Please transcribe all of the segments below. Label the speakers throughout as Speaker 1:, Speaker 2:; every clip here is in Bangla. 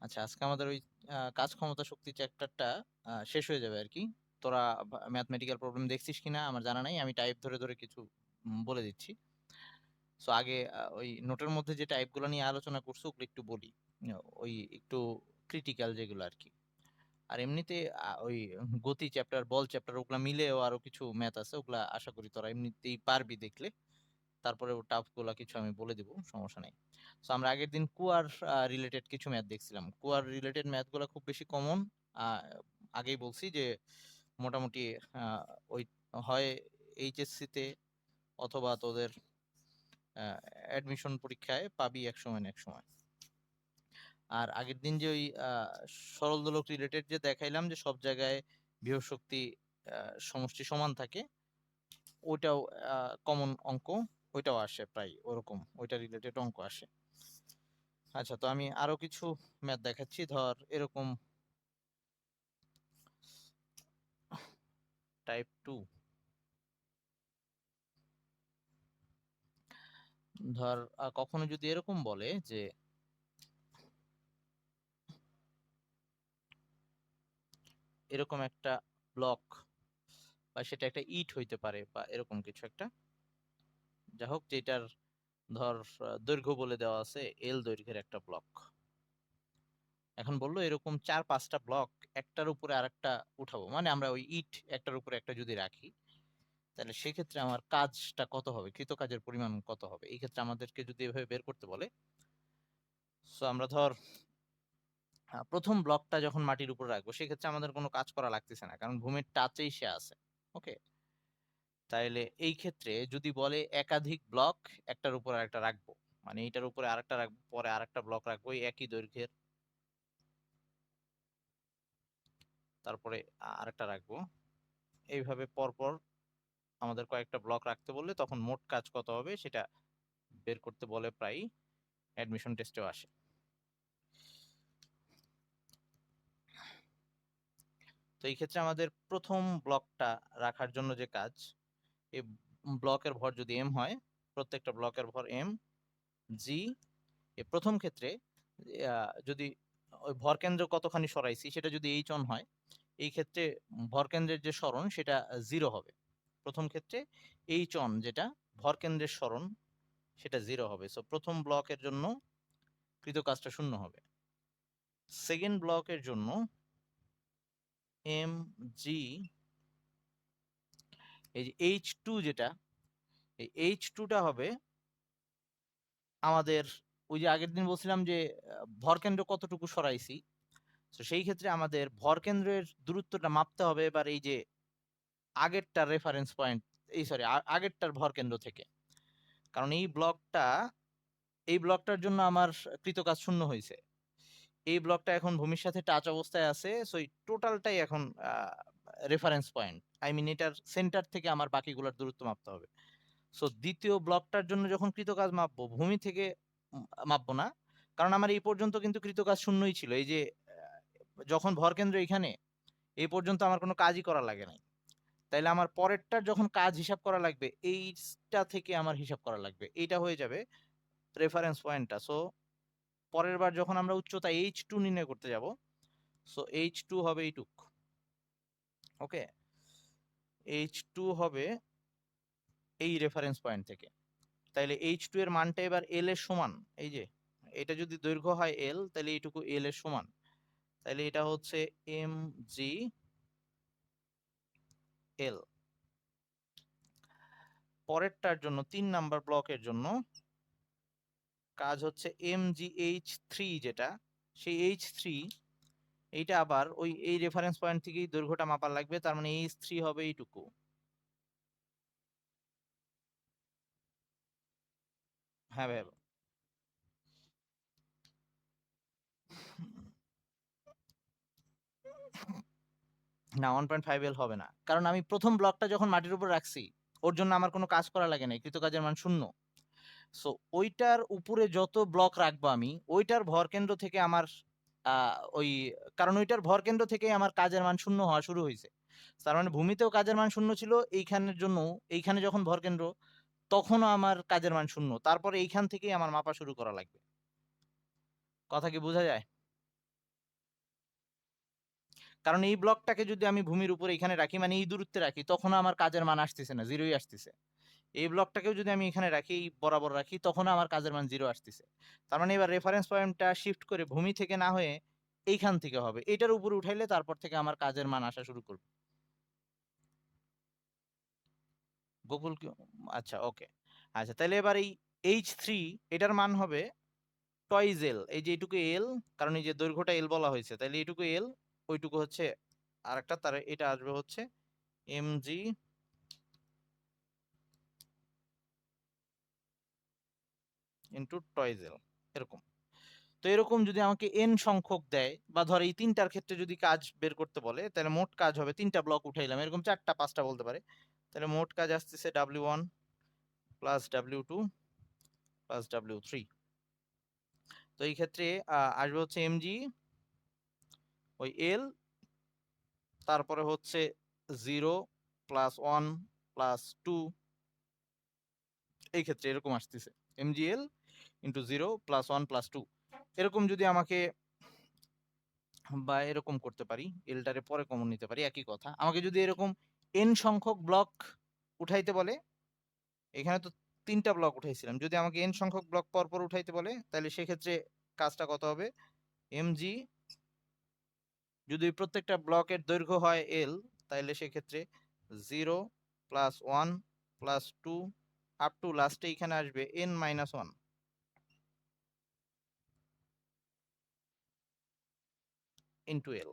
Speaker 1: আচ্ছা, আজকে আমাদের ওই কাজ ক্ষমতা শক্তি চ্যাপ্টারটা শেষ হয়ে যাবে আর কি। তোরা ম্যাথমেটিক্যাল প্রবলেম দেখছিস কিনা আমার জানা নাই, আমি টাইপ ধরে ধরে কিছু বলে দিচ্ছি। সো আগে ওই নোটের মধ্যে যে টাইপগুলো নিয়ে আলোচনা করছো ওগুলো একটু বলি। ওই একটু ক্রিটিক্যাল যেগুলো আর কি। আর এমনিতে ওই গতি চ্যাপ্টার, বল চ্যাপ্টার ওগুলা মিলেও আরো কিছু ম্যাথ আছে, ওগুলা আশা করি তোরা এমনিতেই পারবি দেখলে। তারপরে টাফ গুলা কিছু আমি বলে দিব, সমস্যা নেই। তো আমরা আগের দিন কুয়ার রিলেটেড কিছু ম্যাথ দেখছিলাম। কুয়ার রিলেটেড ম্যাথ গুলা খুব বেশি কমন। আগেই বলছি যে মোটামুটি আহ, ওই হয় এইচএসসি তে অথবা তোদের অ্যাডমিশন পরীক্ষায় পাবি এক সময় না এক সময়। আর আগের দিন যে ওই সরল দোলক রিলেটেড যে দেখাইলাম যে সব জায়গায় বিভব শক্তি সমষ্টি সমান থাকে, ওইটাও কমন অঙ্ক, ওইটাও আসে প্রায় ওরকম, ওইটা রিলেটেড অঙ্ক আসে। আচ্ছা, তো আমি আরো কিছু ম্যাথ দেখাচ্ছি। ধর এরকম টাইপ 2, ধর কখনো যদি এরকম বলে যে এরকম একটা ব্লক, বা সেটা একটা ইট হইতে পারে বা এরকম কিছু একটা, যা হোক, যেটার ধর দৈর্ঘ্য বলে দেওয়া আছে এল দৈর্ঘ্যের একটা ব্লক। এখন বললো এরকম 4-5টা ব্লক একটার উপরে আরেকটা উঠাবো, মানে আমরা ওই ইট একটার উপরে একটা যদি রাখি, তাহলে সেক্ষেত্রে আমার কাজটা কত হবে, কৃত কাজের পরিমাণ কত হবে। এই ক্ষেত্রে আমাদেরকে যদি এভাবে বের করতে বলে, সো আমরা ধর প্রথম ব্লকটা যখন মাটির উপর রাখবো, সেক্ষেত্রে আমাদের কোনো কাজ করা লাগতেছে না, কারণ ভূমির টাচেই সে আছে। ওকে, তাইলে এই ক্ষেত্রে যদি বলে একাধিক ব্লক একটার উপর আরেকটা রাখবো, মানে এইটার উপরে আরেকটা রাখবো, পরে আরেকটা ব্লক রাখবো এই একই দৈর্ঘ্যের, তারপরে আরেকটা রাখবো, এইভাবে পরপর আমাদের কয়েকটা ব্লক রাখতে বললে তখন মোট কাজ কত হবে সেটা বের করতে বলে, প্রায় অ্যাডমিশন টেস্টেও আসে। তো এই ক্ষেত্রে আমাদের প্রথম ব্লকটা রাখার জন্য যে কাজ, এই ব্লকের ভর যদি এম হয়, প্রত্যেকটা ব্লকের ভর এম জি, এই প্রথম ক্ষেত্রে যদি ওই ভর কেন্দ্র কতখানি সরাইছি সেটা যদি এইচ অন হয়, এই ক্ষেত্রে ভর কেন্দ্রের যে সরণ সেটা 0 হবে। প্রথম ক্ষেত্রে এইচ অন যেটা ভর কেন্দ্রের সরণ সেটা 0 হবে। সো প্রথম ব্লকের জন্য কৃত কাজটা 0 হবে। সেকেন্ড ব্লকের জন্য এম জি, এই যে এইচ টু যেটা, এই এইচ টুটা হবে আমাদের ওই যে আগের দিন বলছিলাম যে ভরকেন্দ্র কতটুকু সরাইছি, তো সেই ক্ষেত্রে আমাদের ভরকেন্দ্রের দূরত্বটা মাপতে হবে এবার এই যে আগেরটার রেফারেন্স পয়েন্ট, এই সরি আগেরটার ভরকেন্দ্র থেকে। কারণ এই ব্লকটার জন্য আমার কৃতকাজ 0 হয়েছে, এই ব্লকটা এখন ভূমির সাথে টাচ অবস্থায় আছে, সো এই টোটালটাই এখন রেফারেন্স পয়েন্ট, আই মিন এটার সেন্টার থেকে আমার বাকিগুলোর দূরত্ব মাপতে হবে। সো দ্বিতীয় ব্লকটার জন্য যখন কৃতকাজ মাপবো, ভূমি থেকে মাপবো না, কারণ আমার এই পর্যন্ত কিন্তু কৃতকাজ 0ই ছিল। এই যে যখন ভরকেন্দ্র এখানে, এই পর্যন্ত আমার কোনো কাজই করা লাগে নাই। তাইলে আমার পরেরটার যখন কাজ হিসাব করা লাগবে, এইটা থেকে আমার হিসাব করা লাগবে, এইটা হয়ে যাবে রেফারেন্স পয়েন্টটা। সো পরের বার যখন আমরা উচ্চতা H2 নির্ণয় করতে যাব, সো H2 হবে এইটুক। ওকে, H2 হবে এই রেফারেন্স পয়েন্ট থেকে। তাইলে H2 এর মানটা এবার L এর সমান, এই যে এটা যদি দৈর্ঘ্য হয় L, তাহলে এইটুকু L এর সমান। তাইলে এটা হচ্ছে এম জি এল। পরেরটার জন্য 3 নাম্বার ব্লকের জন্য কাজ হচ্ছে এম জি এইচ থ্রি, যেটা সেই H3, এইটা আবার ওই এই রেফারেন্স পয়েন্ট থেকেই দৈর্ঘ্যটা মাপার লাগবে, তার মানে H3 হবে এইটুকু। হ্যাঁ ভাই, না 1.5L হবে না, কারণ আমি প্রথম ব্লকটা যখন মাটির উপর রাখছি, ওর জন্য আমার কোনো কাজ করা লাগে নাই, কৃতকাজের মান 0। সো ওইটার উপরে যত ব্লক রাখবো আমি, ওইটার ভর কেন্দ্র থেকে আমার ওই, কারণ ওইটার ভর কেন্দ্র থেকে আমার কাজের মান 0 হওয়া শুরু হয়েছে, তার মানে ভূমিতেও কাজের মান 0 ছিল, এইখানের জন্য এইখানে যখন ভর কেন্দ্র, তখনও আমার কাজের মান 0, তারপরে এইখান থেকেই আমার মাপা শুরু করা লাগবে। কথা কি বোঝা যায়? কারণ এই ব্লকটাকে যদি আমি ভূমির উপরে এখানে রাখি, মানে এই দূরত্বে রাখি, তখন আমার কাজের মান আসতেছে না, জিরোই আসতেছে। এই ব্লকটাকেও যদি আমি এখানে রাখি, বরাবর রাখি, তখন আমার কাজের মান জিরো আসতেছে। তার মানে এবার রেফারেন্স পয়েন্টটা শিফট করে ভূমি থেকে না হয়ে এইখান থেকে হবে, এটার উপরে উঠাইলে তারপর থেকে আমার কাজের মান আসা শুরু করবে। গুগল কি? আচ্ছা, ওকে। আচ্ছা, তাহলে এবার এই H3 এটার মান হবে টয়েজ এল, এই যে এইটুকু এল, কারণ এই যে দৈর্ঘ্যটা এল বলা হয়েছে, তাহলে এইটুকু এল, ওইটুকু হচ্ছে আরেকটা, তার এটা আসবে হচ্ছে mg ইন্টু টয়েজ এল, এরকম। তো এরকম যদি আমাকে n সংখ্যক দেয়, বা ধর এই তিনটার ক্ষেত্রে যদি কাজ বের করতে বলে, তাহলে মোট কাজ হবে, তিনটা ব্লক উঠাইলাম, এরকম চারটা পাঁচটা বলতে পারে, তাহলে মোট কাজ আসতেছে W1 plus W2 plus W3। তো এই ক্ষেত্রে আসবে হচ্ছে mg, ওই এল, তারপরে হচ্ছে 0 প্লাস 1 প্লাস 2, এই ক্ষেত্রে এরকম আসতেছে mgl ইন্টু 0 প্লাস 1 প্লাস 2। এরকম যদি আমাকে, বা এরকম করতে পারি, এলটারে পরে কমন নিতে পারি, একই কথা। আমাকে যদি এরকম n সংখ্যক ব্লক উঠাইতে বলে, এখানে তো তিনটা ব্লক উঠাইছিলাম, যদি আমাকে n সংখ্যক ব্লক পর পর উঠাইতে বলে, তাহলে সেক্ষেত্রে কাজটা কত হবে, mg, যদি প্রত্যেকটা ব্লকের দৈর্ঘ্য হয় l, তাহলে সেক্ষেত্রে 0 প্লাস 1 প্লাস 2 আপ টু লাস্টে এখানে আসবে n মাইনাস 1 ইন্টু এল।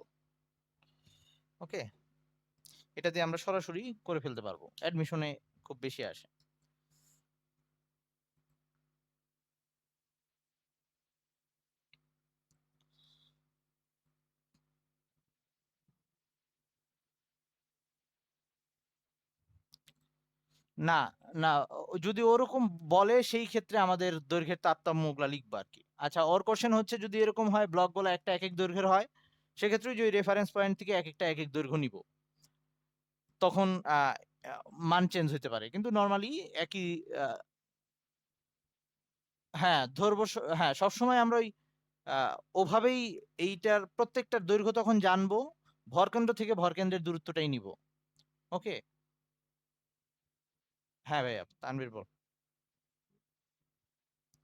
Speaker 1: ওকে, এটা দিয়ে আমরা সরাসরি করে ফেলতে পারবো, অ্যাডমিশনে খুব বেশি আসে। না, না, যদি ওরকম বলে সেই ক্ষেত্রে আমাদের দৈর্ঘ্যের তারতম্যগুলা লিখবো আর কি। আচ্ছা, ওর কোশ্চেন হচ্ছে যদি এরকম হয় ব্লকগুলো একটা এক এক দৈর্ঘ্যের হয়, সেক্ষেত্রে যে রেফারেন্স পয়েন্ট থেকে এক একটা এক এক দৈর্ঘ্য নিব, তখন মান চেঞ্জ হতে পারে, কিন্তু নর্মালি একই। হ্যাঁ, ধরবো, হ্যাঁ, সবসময় আমরা ওই ওভাবেই এইটার প্রত্যেকটার দৈর্ঘ্য তখন জানবো, ভরকেন্দ্র থেকে ভরকেন্দ্রের দূরত্বটাই নিব। ওকে। হ্যাঁ ভাইয়া, তানভীর বল।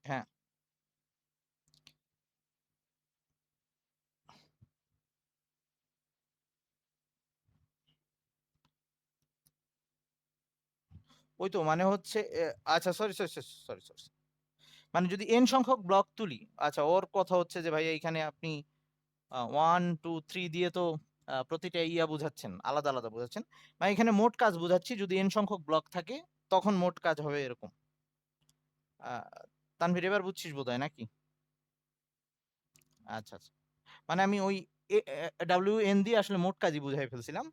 Speaker 1: হ্যাঁ, ওই তো মানে হচ্ছে আচ্ছা, সরি সরি সরি সরি, মানে যদি এন সংখ্যক ব্লক তুলি, আচ্ছা, ওর কথা হচ্ছে যে ভাইয়া এখানে আপনি 1 2 3 দিয়ে তো প্রতিটা ইয়া বুঝাচ্ছেন, আলাদা আলাদা বুঝাচ্ছেন, মানে এখানে মোট কাজ বুঝাচ্ছি, যদি এন সংখ্যক ব্লক থাকে তখন মোট কাজ হবে এরকম। আহ, তানভীর, এবার বুঝছিস বোধহয় নাকি? আচ্ছা, আচ্ছা, মানে আমি ওই WN দিয়ে আসলে মোট কাজই বুঝাই ফেলছিলাম।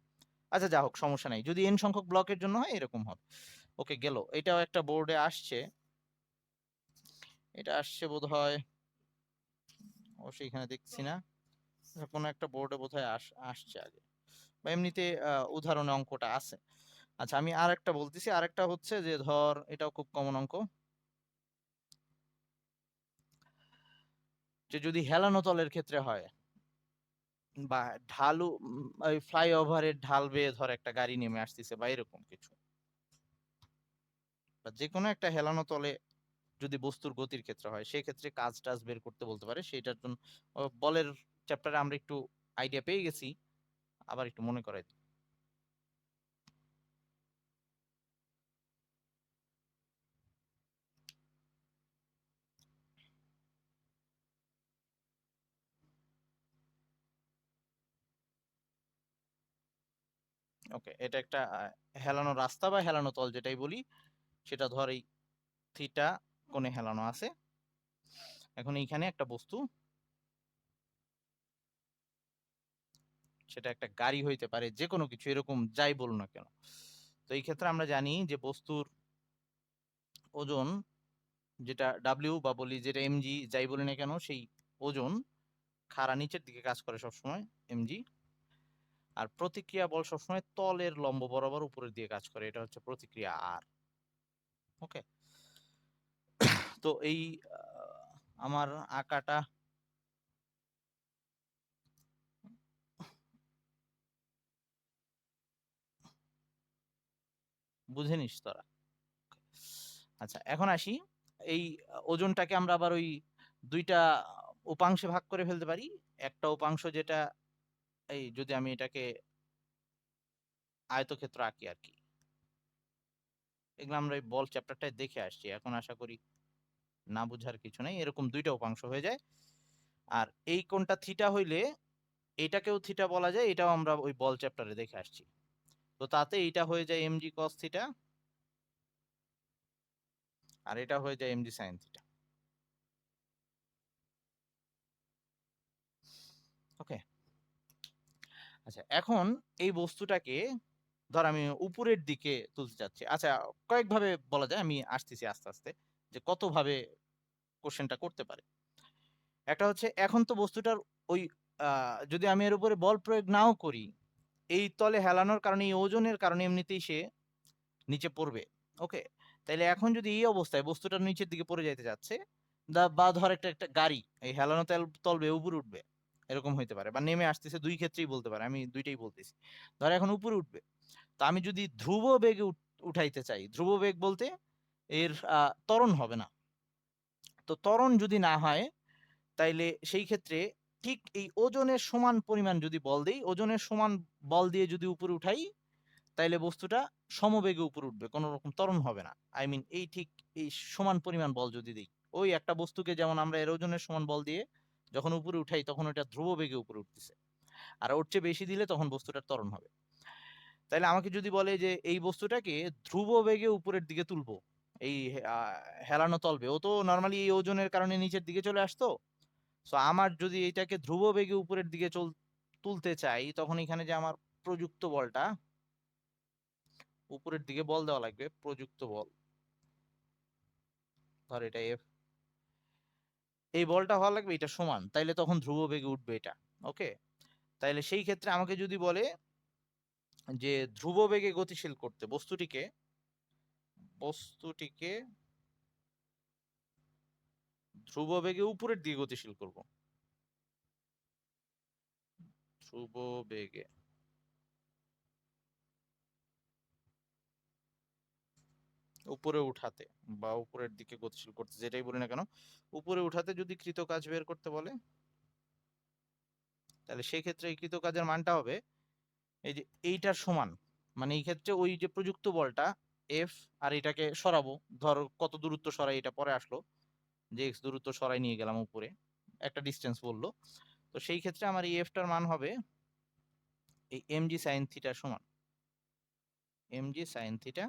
Speaker 1: আচ্ছা, যা হোক, সমস্যা নাই, যদি এন সংখ্যক ব্লকের জন্য হয় এরকম হবে। ওকে, গেল, এটাও একটা বোর্ডে আসছে, এটা আসছে বোধ হয়, অবশ্যই এখানে দেখছি না, কোনো একটা বোর্ডে বোধহয় আসছে আগে, বা এমনিতে উদাহরণে অঙ্কটা আছে। আচ্ছা, আমি আর একটা বলতেছি, আরেকটা হচ্ছে যে ধর, এটাও খুব কমন অঙ্ক, যে যদি হেলানো তলের ক্ষেত্রে হয়, বা ঢালু, ওই ফ্লাইওভারের ঢাল বেয়ে ধর একটা গাড়ি নেমে আসতেছে বা এরকম কিছু, বা যে কোনো একটা হেলানো তলে যদি বস্তুর গতির ক্ষেত্রে হয়, সেই ক্ষেত্রে কাজ টাজ বের করতে বলতে পারে, সেইটার জন্য বলের চ্যাপ্টারে আমরা একটু আইডিয়া পেয়ে গেছি, আবার একটু মনে করাই দিই। ওকে, এটা একটা হেলানো রাস্তা বা হেলানো তল যেটাই বলি, সেটা ধর এই থিটা কোণে হেলানো আছে। এখন এইখানে একটা বস্তু, সেটা একটা গাড়ি হইতে পারে, যে কোনো কিছু, এরকম যাই বলুন না কেন। তো এই ক্ষেত্রে আমরা জানি যে বস্তুর ওজন, যেটা ডাব্লিউ বা বলি, যেটা এমজি, যাই বলি না কেন, সেই ওজন খাড়া নিচের দিকে কাজ করে সবসময়, এমজি। আর প্রতিক্রিয়া বল সবসময় তলের লম্ব বরাবর উপরের দিকে কাজ করে, এটা হচ্ছে প্রতিক্রিয়া আর। ওকে, তো এই আমার আঁকাটা বুঝে নিস তোরা। আচ্ছা এখন আসি, এই ওজনটাকে আমরা আবার ওই দুইটা উপাংশে ভাগ করে ফেলতে পারি। একটা উপাংশ যেটা এই যদি আমি এটাকে আয়তক্ষেত্র আঁকি আর কি, এগুলো আমরা এই বল চ্যাপ্টারটায় দেখে আসছি, এখন আশা করি না বুঝার কিছু নেই। এরকম দুইটা উপাংশ হয়ে যায়, আর এই কোণটা থিটা হইলে এটাকেও থিটা বলা যায়, এটাও আমরা ওই বল চ্যাপ্টারে দেখে আসছি। তো তাতে এটা হয়ে যায় এমজি কস থিটা, আর এটা হয়ে যায় এমজি সাইন থিটা। ওকে, আচ্ছা এখন এই বস্তুটাকে ধর আমি উপরের দিকে তুলতে চাচ্ছি। আচ্ছা কয়েকভাবে বলা যায়, আমি আসতেছি আস্তে আস্তে যে কত ভাবে কোশ্চেনটা করতে পারে। একটা হচ্ছে এখন তো বস্তুটার ওই যদি আমি এর উপরে বল প্রয়োগ নাও করি, এই তলে হেলানোর কারণে এই ওজনের কারণে এমনিতেই সে নিচে পড়বে। ওকে, তাইলে এখন যদি এই অবস্থায় বস্তুটা নিচের দিকে পড়ে যাইতে যাচ্ছে, বা ধর একটা একটা গাড়ি এই হেলানো তলবে উপরে উঠবে, এরকম হইতে পারে, বা নেমে আসতেছে, দুই ক্ষেত্রেই বলতে পারে, আমি দুইটাই বলতেছি। ধর এখন উপরে উঠবে, তো আমি যদি ধ্রুব বেগে উঠাইতে চাই, ধ্রুব বেগ বলতে এর ত্বরণ হবে না। তো ত্বরণ যদি না হয় তাইলে সেই ক্ষেত্রে ঠিক এই ওজনের সমান পরিমাণ যদি বল দেই, ওজনের সমান বল দিয়ে যদি উপরে উঠাই, তাইলে বস্তুটা সমবেগে উপরে উঠবে, কোনো রকম ত্বরণ হবে না। আই মিন এই ঠিক এই সমান পরিমাণ বল যদি দিই, ওই একটা বস্তুকে যেমন আমরা এর ওজনের সমান বল দিয়ে যখন উপরে উঠাই তখন ওটা ধ্রুব বেগে উপরে উঠতেছে, আর ওর চেয়ে বেশি দিলে তখন বস্তুটার ত্বরণ হবে। তাইলে আমাকে যদি বলে যে এই বস্তুটাকে ধ্রুব বেগে উপরের দিকে তুলবো, এই হেলানো তলবে, ও তো নর্মালি এই ওজনের কারণে নিচের দিকে চলে আসতো। সো আমার যদি এটাকে ধ্রুব বেগে উপরের দিকে তুলতে চাই, তখন এখানে যে আমার প্রযুক্ত বলটা, উপরের দিকে বল দেওয়া লাগবে, প্রযুক্ত বল, ধর এটা এফ, এই বলটা হওয়া লাগবে এটা সমান, তাইলে তখন ধ্রুব বেগে উঠবে এটা। ওকে, তাইলে সেই ক্ষেত্রে আমাকে যদি বলে যে ধ্রুব বেগে গতিশীল করতে বস্তুটিকে, বস্তুটিকে ধ্রুব বেগে উপরের দিকে গতিশীল করব, ধ্রুব বেগে উপরে উঠাতে বা উপরের দিকে গতিশীল করতে, যেটাই বলি না কেন, উপরে উঠাতে যদি কৃত কাজ বের করতে বলে, তাহলে সেই ক্ষেত্রে এই কৃত কাজের মানটা হবে এই যে এইটার সমান। মানে এই ক্ষেত্রে ওই যে প্রযুক্ত বলটা এফ, আর এটাকে সরাবো, ধর কত দূরত্ব সরাই এটা পরে আসলো, যে এক্স দূরত্ব সরাই নিয়ে গেলাম উপরে, একটা ডিস্টেন্স বললো, তো সেই ক্ষেত্রে আমার এই এফটার মান হবে এই এম জি সাইন থিটার সমান, এম জি সাইন থিটা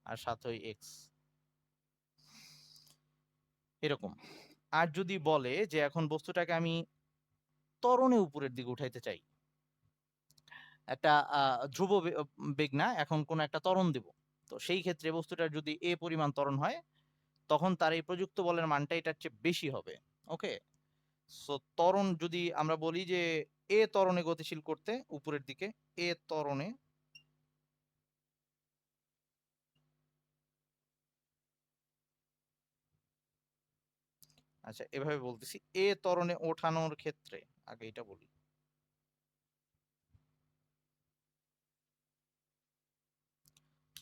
Speaker 1: আর সাথে ওই এক্স, এরকম। আর যদি বলে যে এখন বস্তুটাকে আমি ত্বরণে উপরের দিকে উঠাইতে চাই, একটা ধ্রুব বেগ না, এখন কোন একটা ত্বরণ দেব, তো সেই ক্ষেত্রে বস্তুটার যদি এ পরিমাণ ত্বরণ হয়, তখন তার এই প্রযুক্ত বলের মানটা এটার চেয়ে বেশি হবে। ওকে, সো ত্বরণ যদি আমরা বলি যে এ ত্বরণে গতিশীল করতে উপরের দিকে, এ ত্বরণে, আচ্ছা এভাবে বলতেছি, এ ত্বরণে ওঠানোর ক্ষেত্রে, আগে এটা বলি,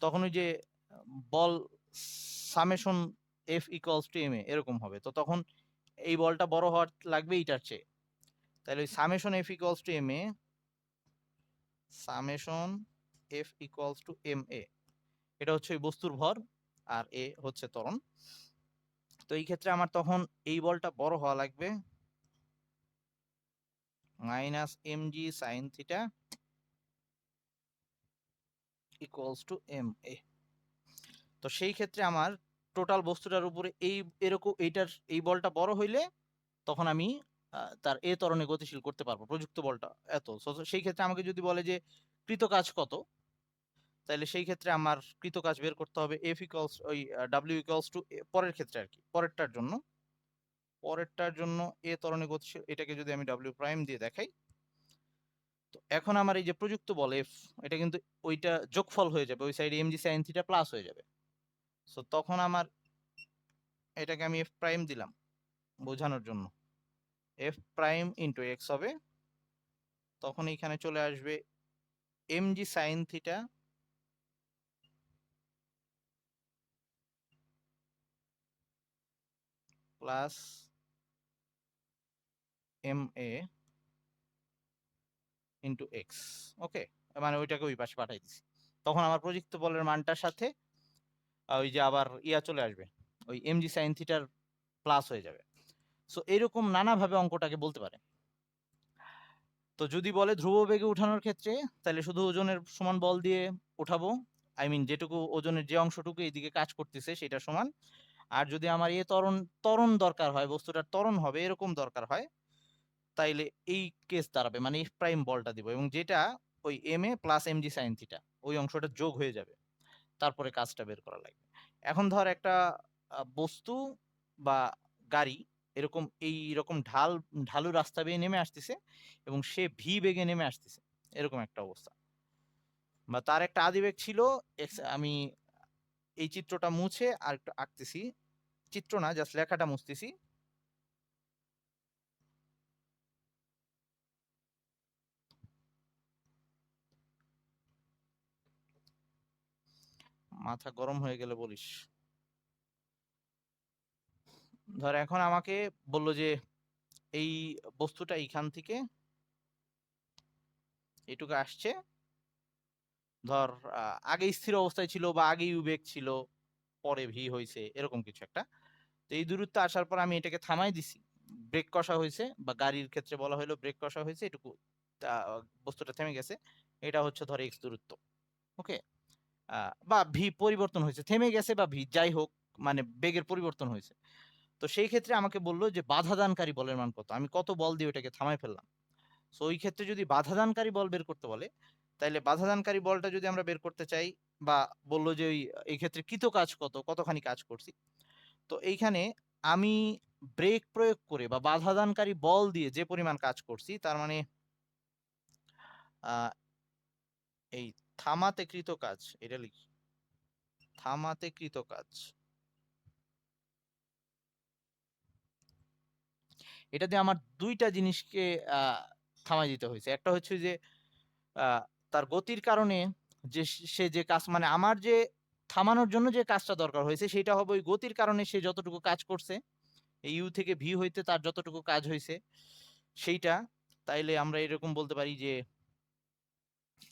Speaker 1: তখন ওই যে বল summation F equals to M A এরকম হবে, তো তখন এই বলটা বড় হওয়ার লাগবে এইটার চেয়ে, তাহলে ওই summation F equals to M A, summation F equals to M A, এটা হচ্ছে ওই বস্তুর ভর, আর এ হচ্ছে ত্বরণ। তো এই ক্ষেত্রে আমার তখন এই বলটা বড় হওয়া লাগবে minus M G sine theta equals to M A. তো সেই ক্ষেত্রে আমার টোটাল বস্তুটার উপরে এই এরকম এইটার এই বলটা বড় হইলে তখন আমি তার এ ত্বরণে গতিশীল করতে পারবো, প্রযুক্ত বলটা এত। সেই ক্ষেত্রে আমাকে যদি বলে যে কৃত কাজ কত, তাহলে সেই ক্ষেত্রে আমার কৃত কাজ বের করতে হবে এফ ইকুয়ালস ওই ডাব্লিউ ইকুয়ালস টু, পরের ক্ষেত্রে আর কি, পরেরটার জন্য এ ত্বরণে গতিশীল, এটাকে যদি আমি ডাব্লিউ প্রাইম দিয়ে দেখাই, তো এখন আমার এই যে প্রযুক্ত বল এফ, এটা কিন্তু ওইটা যোগফল হয়ে যাবে, ওই সাইডে M G sine theta plus হয়ে যাবে। সো তখন আমার এটাকে আমি এফ প্রাইম দিলাম বোঝানোর জন্য, এফ প্রাইম ইন্টু এক্স হবে, তখন এইখানে চলে আসবে M G sine theta plus M A into X. Okay, মানে ওইটাকে ওই পাশে পাঠাই দিছি। তখন আমার প্রযুক্ত বলের মানটার সাথে ওই যে আবার ইয়া চলে আসবে, ওই এমজি সাইন থিটার প্লাস হয়ে যাবে। সো এরকম নানাভাবে অঙ্কটাকে বলতে পারে। তো যদি বলে ধ্রুব বেগে উঠানোর ক্ষেত্রে, তাহলে শুধু ওজনের সমান বল দিয়ে উঠাবো, আই মিন যেটুকু ওজনের যে অংশটুকু এইদিকে কাজ করতেছে সেটা সমান। আর যদি আমার ত্বরণ ত্বরণ দরকার হয়, বস্তুটার ত্বরণ হবে এরকম দরকার হয়, তাইলে এই কেস দাঁড়াবে, মানে এফ প্রাইম বলটা দিব, এবং যেটা ওই M A plus M G sine theta ওই অংশটা যোগ হয়ে যাবে, তারপরে কাজটা বের করা লাগবে। এখন ধর একটা বস্তু বা গাড়ি এরকম এইরকম ঢালু রাস্তা বেয়ে নেমে আসতেছে এবং সে ভি বেগে নেমে আসতেছে, এরকম একটা অবস্থা, বা তার একটা আদিবেগ ছিল আমি এই চিত্রটা মুছে আর একটু আঁকতেছি, চিত্র না জাস্ট লেখাটা মুছতেছি। মাথা গরম হয়ে গেলে বলিস। ধর এখন আমাকে বললো যে এই বস্তুটা এইখান থেকে এটুকু আসছে, ধর আগে স্থির অবস্থায় ছিল বা আগে ইউ বেগ ছিল, পরে ভি হয়েছে, এরকম কিছু একটা। তো এই দূরত্ব আসার পর আমি এটাকে থামাই দিছি, ব্রেক কষা হয়েছে, বা গাড়ির ক্ষেত্রে বলা হলো ব্রেক কষা হয়েছে, এটুকু বস্তুটা থেমে গেছে। এটা হচ্ছে ধর এক্স দূরত্ব। ওকে, বা ভি পরিবর্তন হয়েছে, থেমে গেছে বা ভি যাই হোক, মানে বেগের পরিবর্তন হয়েছে। তো সেই ক্ষেত্রে আমাকে বললো যে বাধাদানকারী বলের মান কত, আমি কত বল দিয়ে ওটাকে থামাই ফেললাম। সো ওই ক্ষেত্রে যদি বাধাদানকারী বল বের করতে বলে, তাহলে বাধাদানকারী বলটা যদি আমরা বের করতে চাই, বা বললো যে ওই এই ক্ষেত্রে কৃত কাজ কত, কতখানি কাজ করছি, তো এইখানে আমি ব্রেক প্রয়োগ করে বা বাধাদানকারী বল দিয়ে যে পরিমাণ কাজ করছি, তার মানে আহ এই থামাতে কৃত কাজ, এটা লিখি, থামাতে কৃত কাজ, এটা দিয়ে আমার দুইটা জিনিসকে আহ থামাই দিতে হয়েছে। একটা হচ্ছে যে তার গতির কারণে যে সে যে কাজ, মানে আমার যে থামানোর জন্য যে কাজটা দরকার হয়েছে সেটা হবে ওই গতির কারণে সে যতটুকু কাজ করছে, এই ইউ থেকে ভি হইতে তার যতটুকু কাজ হয়েছে সেইটা। তাইলে আমরা এরকম বলতে পারি যে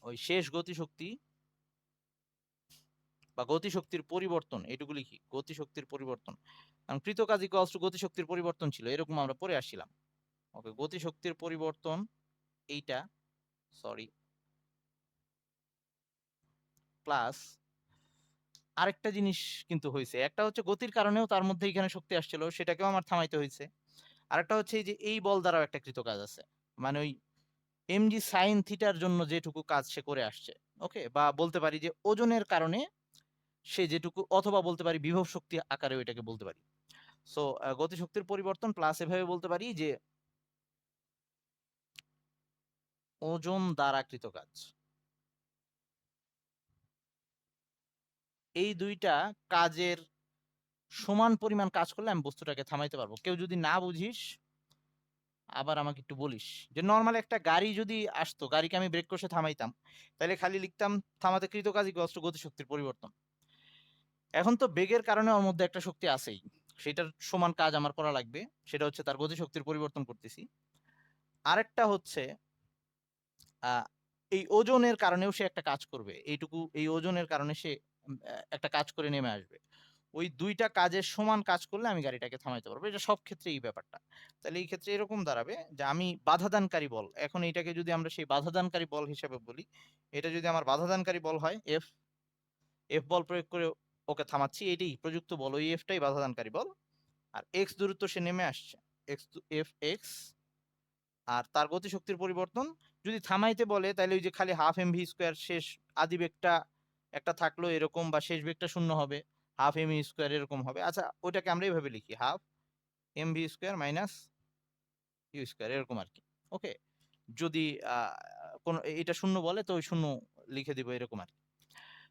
Speaker 1: ওই শেষ গতিশক্তি বা গতিশক্তির পরিবর্তন, এটুকু লিখি, গতিশক্তির পরিবর্তন, কারণ কৃতকাজ ইকুয়ালস টু গতিশক্তির পরিবর্তন ছিল, এরকম আমরা পড়ে আসছিলাম। ওকে, গতিশক্তির পরিবর্তন এইটা, সরি, প্লাস আরেকটা জিনিস কিন্তু হয়েছে, একটা হচ্ছে গতির কারণেও তার মধ্যে এখানে শক্তি আসছিল, সেটাকেও আমার থামাইতে হয়েছে। আরেকটা হচ্ছে এই যে এই বল দ্বারাও একটা কৃত কাজ আছে, মানে ওই এমজি সাইন থিটার জন্য যেটুকু কাজ সে করে আসছে। ওকে, বা বলতে পারি যে ওজনের কারণে সে যেটুকু, অথবা বলতে পারি বিভব শক্তি আকারে ওইটাকে বলতে পারি। সো গতিশক্তির পরিবর্তন প্লাস এভাবে বলতে পারি যে ওজন দ্বারা কৃত কাজ। এই দুইটা কাজের সমান পরিমাণ কাজ করলে আমি বস্তুটাকে থামাইতে পারবো। কেউ যদি না বুঝিস আবার আমাকে একটু বলিস। যে নর্মাল একটা গাড়ি যদি আসতো, গাড়িকে আমি ব্রেক কষে থামাইতাম, তাহলে খালি লিখতাম থামাতে কৃত কাজ ইকুয়ালস টু গতিশক্তির পরিবর্তন। এখন তো বেগের কারণে ওর মধ্যে একটা শক্তি আছেই, সেটার সমান কাজ আমার করা লাগবে, সেটা হচ্ছে তার গতিশক্তির পরিবর্তন করতেছি। আরেকটা হচ্ছে আহ এই ওজনের কারণেও সে একটা কাজ করবে, এইটুকু এই ওজনের কারণে সে একটা কাজ করে নেমে আসবে। ওই দুইটা কাজের সমান কাজ করলে আমি গাড়িটাকে থামাইতে পারবো, এটা সব ক্ষেত্রে এই ব্যাপারটা। তাহলে এই ক্ষেত্রে এরকম দাঁড়াবে যে আমি বাধাদানকারী বল, এখন এটাকে যদি আমরা সেই বাধাদানকারী বল হিসেবে বলি, এটা যদি আমার বাধাদানকারী বল হয় এফ, এফ বল প্রয়োগ করে ওকে থামাচ্ছি, এটাই প্রযুক্ত বল, ওই এফটাই বাধাদানকারী বল। আর এক্স দূরত্ব সে নেমে আসছে, এক্স এফ এক্স, আর তার গতিশক্তির পরিবর্তন যদি থামাইতে বলে, তাহলে ওই যে খালি হাফ এম ভি স্কোয়ার, শেষ আদি বেগটা একটা থাকলো এরকম, বা শেষ বেগটা শূন্য হবে, হাফ এম ই স্কোয়ার এরকম হবে। আচ্ছা, ওইটাকে আমরা এইভাবে লিখি, half M V square minus U square, এরকম আর কি। ওকে, যদি কোন এটা শূন্য বলে তো ওই শূন্য লিখে দিব, এরকম আর কি।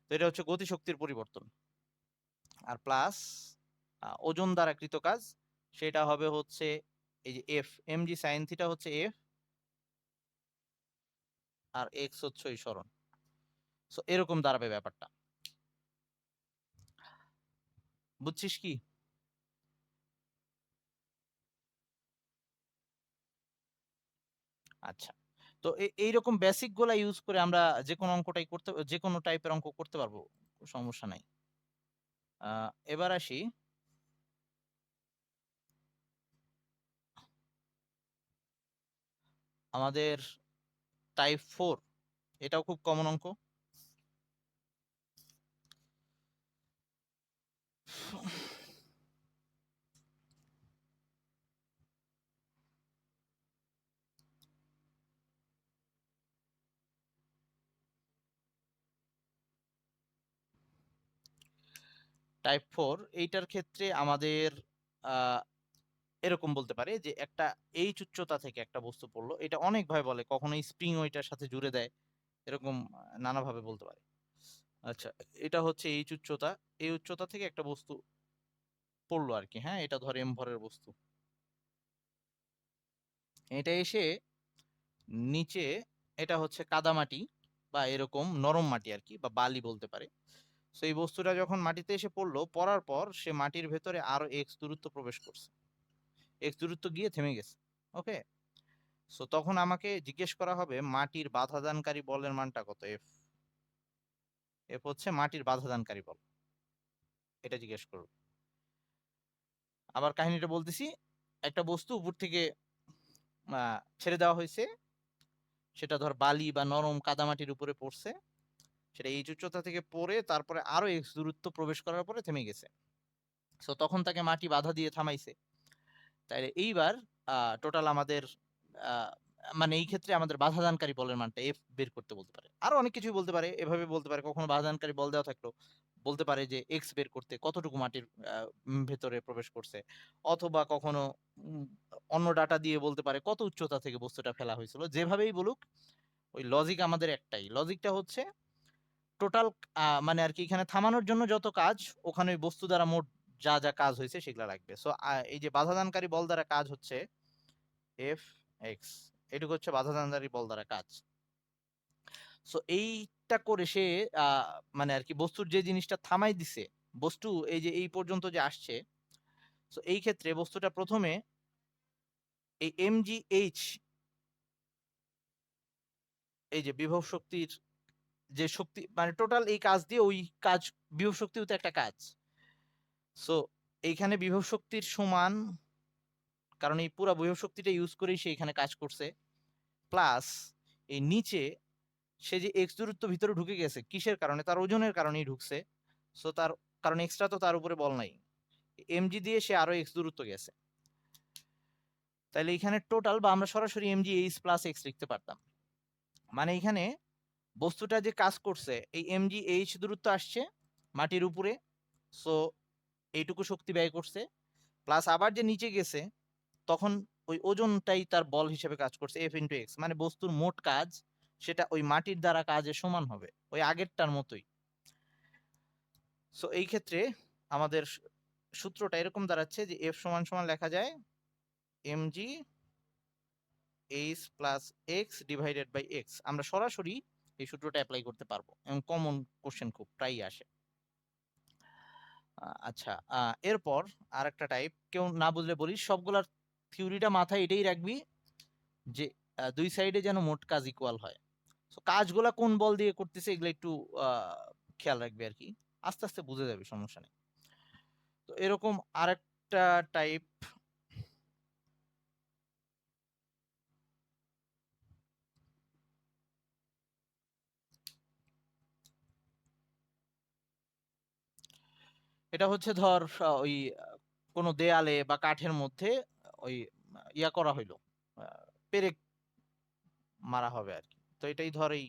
Speaker 1: তো এটা হচ্ছে গতিশক্তির পরিবর্তন। আর প্লাস ওজন দ্বারা কৃত কাজ, সেটা হবে হচ্ছে এই যে F M G sine theta হচ্ছে এফ, আর এক্স হচ্ছে ওই সরণ। সো এরকম দাঁড়াবে ব্যাপারটা, বুঝছিস কি? আচ্ছা, তো এইরকম বেসিক গুলা ইউজ করে আমরা যে কোনো অঙ্কটাই করতে, যে কোনো টাইপের অঙ্ক করতে পারবো, সমস্যা নাই। এবার আসি আমাদের টাইপ 4, এটাও খুব কমন অঙ্ক। টাইপ 4 এইটার ক্ষেত্রে আমাদের আহ, এরকম বলতে পারে যে একটা এইচ উচ্চতা থেকে একটা বস্তু পড়লো, এটা অনেকভাবে বলে, কখনো স্প্রিং ওইটার সাথে জুড়ে দেয়, এরকম নানাভাবে বলতে পারে। আচ্ছা, এটা হচ্ছে এইচ উচ্চতা, এই উচ্চতা থেকে একটা বস্তু পড়লো আর কি, হ্যাঁ, এটা ধর এম ভরের বস্তু, এটা এসে নিচে, এটা হচ্ছে কাদামাটি বা এরকম নরম মাটি আর কি, বা বালি বলতে পারে। তো এই বস্তুটা যখন মাটিতে এসে পড়লো, পড়ার পর সে মাটির ভেতরে আরো এক্স দূরত্ব প্রবেশ করছে, এক্স দূরত্ব গিয়ে থেমে গেছে। ওকে, সো তখন আমাকে জিজ্ঞেস করা হবে মাটির বাধাদানকারী বলের মানটা কত, এফ। এফ হচ্ছে মাটির বাধাদানকারী বল, এটা জিজ্ঞেস করবে। আবার কাহিনীটা বলতেছি, একটা বস্তু উপর থেকে ছেড়ে দেওয়া হয়েছে, সেটা ধর বালি বা নরম কাদামাটির উপরে পড়ছে, সেটা এই উচ্চতা থেকে পড়ে তারপরে আরো এক্স দূরত্ব প্রবেশ করার পরে থেমে গেছে। সো তখন তাকে মাটি বাধা দিয়ে থামাইছে। তাইলে এইবার টোটাল আমাদের আহ, মানে এই ক্ষেত্রে আমাদের বাধাদানকারী বলের মানটা এফ বের করতে বলতে পারে। আরো অনেক কিছুই বলতে পারে, এভাবে বলতে পারে, কখনো বাধাদানকারী বল দেওয়া থাকলো বলতে পারে যে এক্স বের করতে কতটুকু মাটির ভেতরে প্রবেশ করছে, অথবা কখনো উম, অন্য ডাটা দিয়ে বলতে পারে কত উচ্চতা থেকে বস্তুটা ফেলা হয়েছিল। যেভাবেই বলুক, ওই লজিক আমাদের একটাই, লজিকটা হচ্ছে টোটাল মানে আর কি এখানে থামানোর জন্য যত কাজ, ওখানে ওই বস্তু দ্বারা মোট যা যা কাজ হয়েছে সেগুলা লাগবে। সো এই যে বাধাদানকারী বল দ্বারা কাজ হচ্ছে এফ এক্স, এটুকু হচ্ছে বাধাদানকারী বল দ্বারা কাজ। সো এইটা করে সে আহ, মানে আর কি বস্তুর যে জিনিসটা থামাই দিছে, বস্তু এই যে এই পর্যন্ত যে আসছে, তো এই ক্ষেত্রে বস্তুটা প্রথমে এই এম জি এইচ, এই যে বিভব শক্তির যে শক্তি, মানে টোটাল এই কাজ দিয়ে ওই কাজ, বিভব শক্তিও তো একটা কাজ। সো এইখানে বিভব শক্তির সমান, কারণ এই পুরো বিভব শক্তিটা ইউজ করেই সে এখানে কাজ করছে, প্লাস এই নিচে সে যে এক্স দূরত্ব ভিতরে ঢুকে গেছে কিসের কারণে, তার ওজনের কারণেই ঢুকছে। সো তার কারণ এক্সট্রা তো তার উপরে বল নাই, এমজি দিয়ে সে আরো এক্স দূরত্ব গেছে। তাহলে এখানে টোটাল, বা আমরা সরাসরি এমজি এইচ প্লাস এক্স লিখতে পারতাম, মানে এখানে বস্তুটা যে কাজ করছে এই এমজি এইচ দূরত্ব আসছে মাটির উপরে, সো এইটুকু শক্তি ব্যয় করছে, প্লাস আবার যে নিচে গেছে তখন ওই ওজনটাই তার বল হিসেবে কাজ করছে, এফ ইন্টু এক্স, মানে বস্তুর মোট কাজ সেটা ওই মাটির দ্বারা কাজের সমান হবে, ওই আগেরটার মতোই। সো এই ক্ষেত্রে আমাদের সূত্রটা এরকম দাঁড়াচ্ছে যে এফ সমান সমান লেখা যায় M G H plus X divided by X. আমরা সরাসরি এই সূত্রটা অ্যাপ্লাই করতে পারবো, এবং কমন কোশ্চেন খুব প্রায়ই আসে। আচ্ছা, এরপর আর একটা টাইপ, কেউ না বুঝলে বলি, সবগুলার থিওরিটা মাথায় এটাই রাখবি যে দুই সাইডে যেন মোট কাজ ইকুয়াল হয়। তো কাজগুলা কোন বল দিয়ে করতেছে এগুলো একটু খেয়াল রাখবি আর কি, আস্তে আস্তে বুঝে যাবে, সমস্যা নেই। তো এরকম আরেকটা টাইপ, এটা হচ্ছে ধর ওই কোনো দেয়ালে বা কাঠের মধ্যে ওই ইয়া করা হইলো, পেরেক মারা হবে আর কি। তো এটাই ধর এই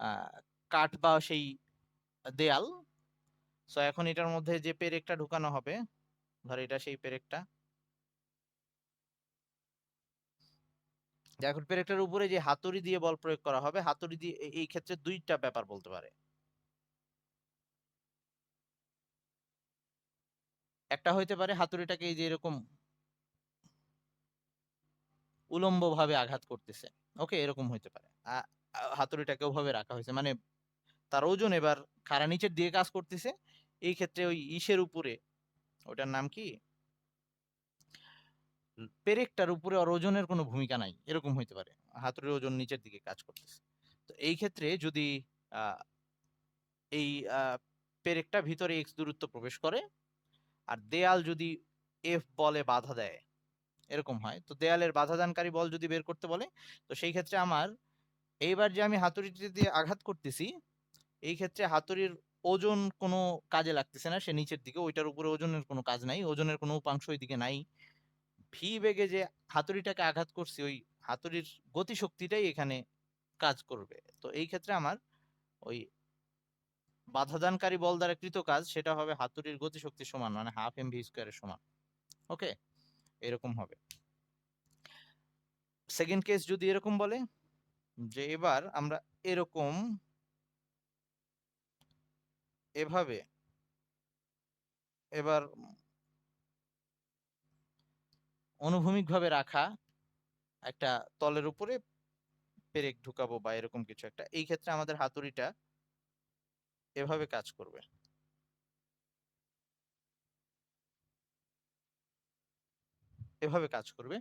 Speaker 1: আহ, কাঠ বা সেই দেয়াল। সো এখন এটার মধ্যে যে পেরেকটা ঢুকানো হবে, ধর এটা সেই পেরেকটা, এখন পেরেকটার উপরে যে হাতুড়ি দিয়ে বল প্রয়োগ করা হবে, হাতুড়ি দিয়ে এই ক্ষেত্রে দুইটা ব্যাপার বলতে পারে। একটা হইতে পারে হাতুড়িটাকে এই যে এরকম উলম্ব ভাবে আঘাত করতেছে, ওকে, এরকম হইতে পারে। হাতুড়িটাকে ওভাবে রাখা হয়েছে, মানে তার ওজন এবার খাড়া নিচের দিয়ে কাজ করতেছে, এই ক্ষেত্রে ওই ইসের উপরে, ওটার নাম কি, পেরেকটার উপরে ওর ওজনের কোনো ভূমিকা নাই, এরকম হইতে পারে, হাতুড়ির ওজন নিচের দিকে কাজ করতেছে। তো এই ক্ষেত্রে যদি আহ, এই পেরেকটা ভিতরে এক্স দূরত্ব প্রবেশ করে আর দেয়াল যদি এফ বলে বাধা দেয়, এরকম হয়, তো দেয়ালের বাধাদানকারী বল যদি বের করতে বলে, তো সেই ক্ষেত্রে আমার এইবার যে আমি হাতুড়িটি দিয়ে আঘাত করতেছি, এই ক্ষেত্রে হাতুড়ির ওজন কোনো কাজে লাগতেছে না, সে নিচের দিকে, ওইটার উপরে ওজনের কোনো কাজ নাই, ওজনের কোনো উপাংশ ওইদিকে নাই। ভি বেগে যে হাতুড়িটাকে আঘাত করছি, ওই হাতুড়ির গতিশক্তিটাই এখানে কাজ করবে। তো এই ক্ষেত্রে আমার ওই বাধাদানকারী বল দ্বারা কৃত কাজ সেটা হবে হাতুড়ির গতিশক্তির সমান, মানে হাফ এম ভি স্কোয়ারের সমান। ওকে, এরকম হবে। সেকেন্ড কেস যদি এরকম বলে যে এবার আমরা এরকম এভাবে এবার অনুভূমিকভাবে রাখা একটা তলের উপরে পেরেক ঢুকাবো বা এরকম কিছু একটা, এই ক্ষেত্রে আমাদের হাতুড়িটা এভাবে কাজ করবে, এভাবে কাজ করবে।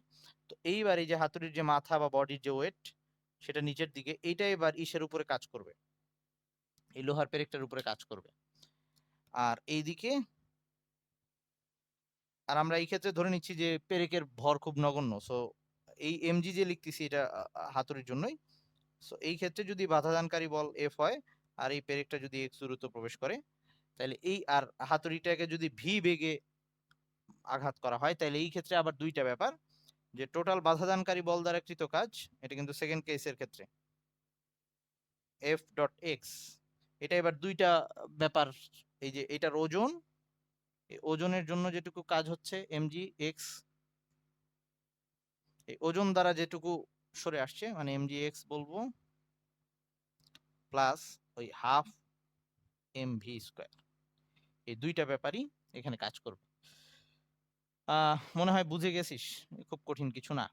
Speaker 1: তো এইবার এই যে হাতুড়ির যে মাথা বা বডির যে ওয়েট, সেটা নিচের দিকে, এইটা এবার ইসের উপরে কাজ করবে, এই লোহার পেরেকটার উপরে কাজ করবে। আর এইদিকে, আর আমরা এই ক্ষেত্রে ধরে নিচ্ছি যে পেরেকের ভর খুব নগণ্য, সো এই এমজি যে লিখতেছি এটা হাতুড়ির জন্যই। সো এই ক্ষেত্রে যদি বাধাদানকারী বল এফ হয় আর এই পেরেকটা যদি এক্স দূরত্ব প্রবেশ করে, তাহলে এই আর হাতুড়িটাকে যদি ভি বেগে আঘাত করা হয়, তাহলে এই ক্ষেত্রে আবার দুইটা ব্যাপার, যে টোটাল বাধাদানকারী বল দ্বারা কৃত কাজ, এটা কিন্তু সেকেন্ড কেসের ক্ষেত্রে এফ ডট এক্স, এটা এবার দুইটা ব্যাপার, এই যে এটার ওজন, এই ওজনের জন্য যেটুকু কাজ হচ্ছে এমজি এক্স, এই ওজন দ্বারা যেটুকু সরে আসছে মানে এমজি এক্স বলবো, প্লাস ওই হাফ এম ভি স্কোয়ার, এই দুইটা ব্যাপারই এখানে কাজ করবে। মনে হয় বুঝে গেছিস, খুব কঠিন কিছু না।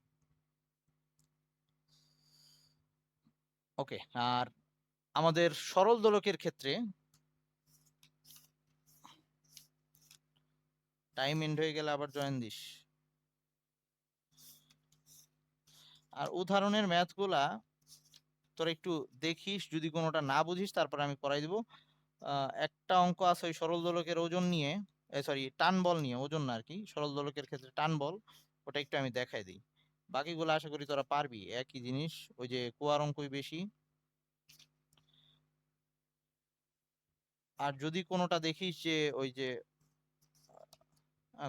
Speaker 1: ওকে, আর আমাদের সরল দোলকের ক্ষেত্রে টাইম এন্ড হয়ে গেলে আবার জয়েন দিস। আর উদাহরণের ম্যাথ গুলা তোরা একটু দেখিস, যদি কোনোটা না বুঝিস তারপর আমি করাই দিব। একটা অঙ্ক আছে ওই সরল দোলকের ওজন নিয়ে, সরি টান বল নিয়ে, ওজন না আর কি, সরল দোলকের ক্ষেত্রে টান বল, ওটা একটু আমি দেখাই দিই। বাকিগুলো আশা করি তোরা পারবি, একই জিনিস, ওই যে কুয়ার অঙ্কই বেশি। আর যদি কোনোটা দেখিস যে ওই যে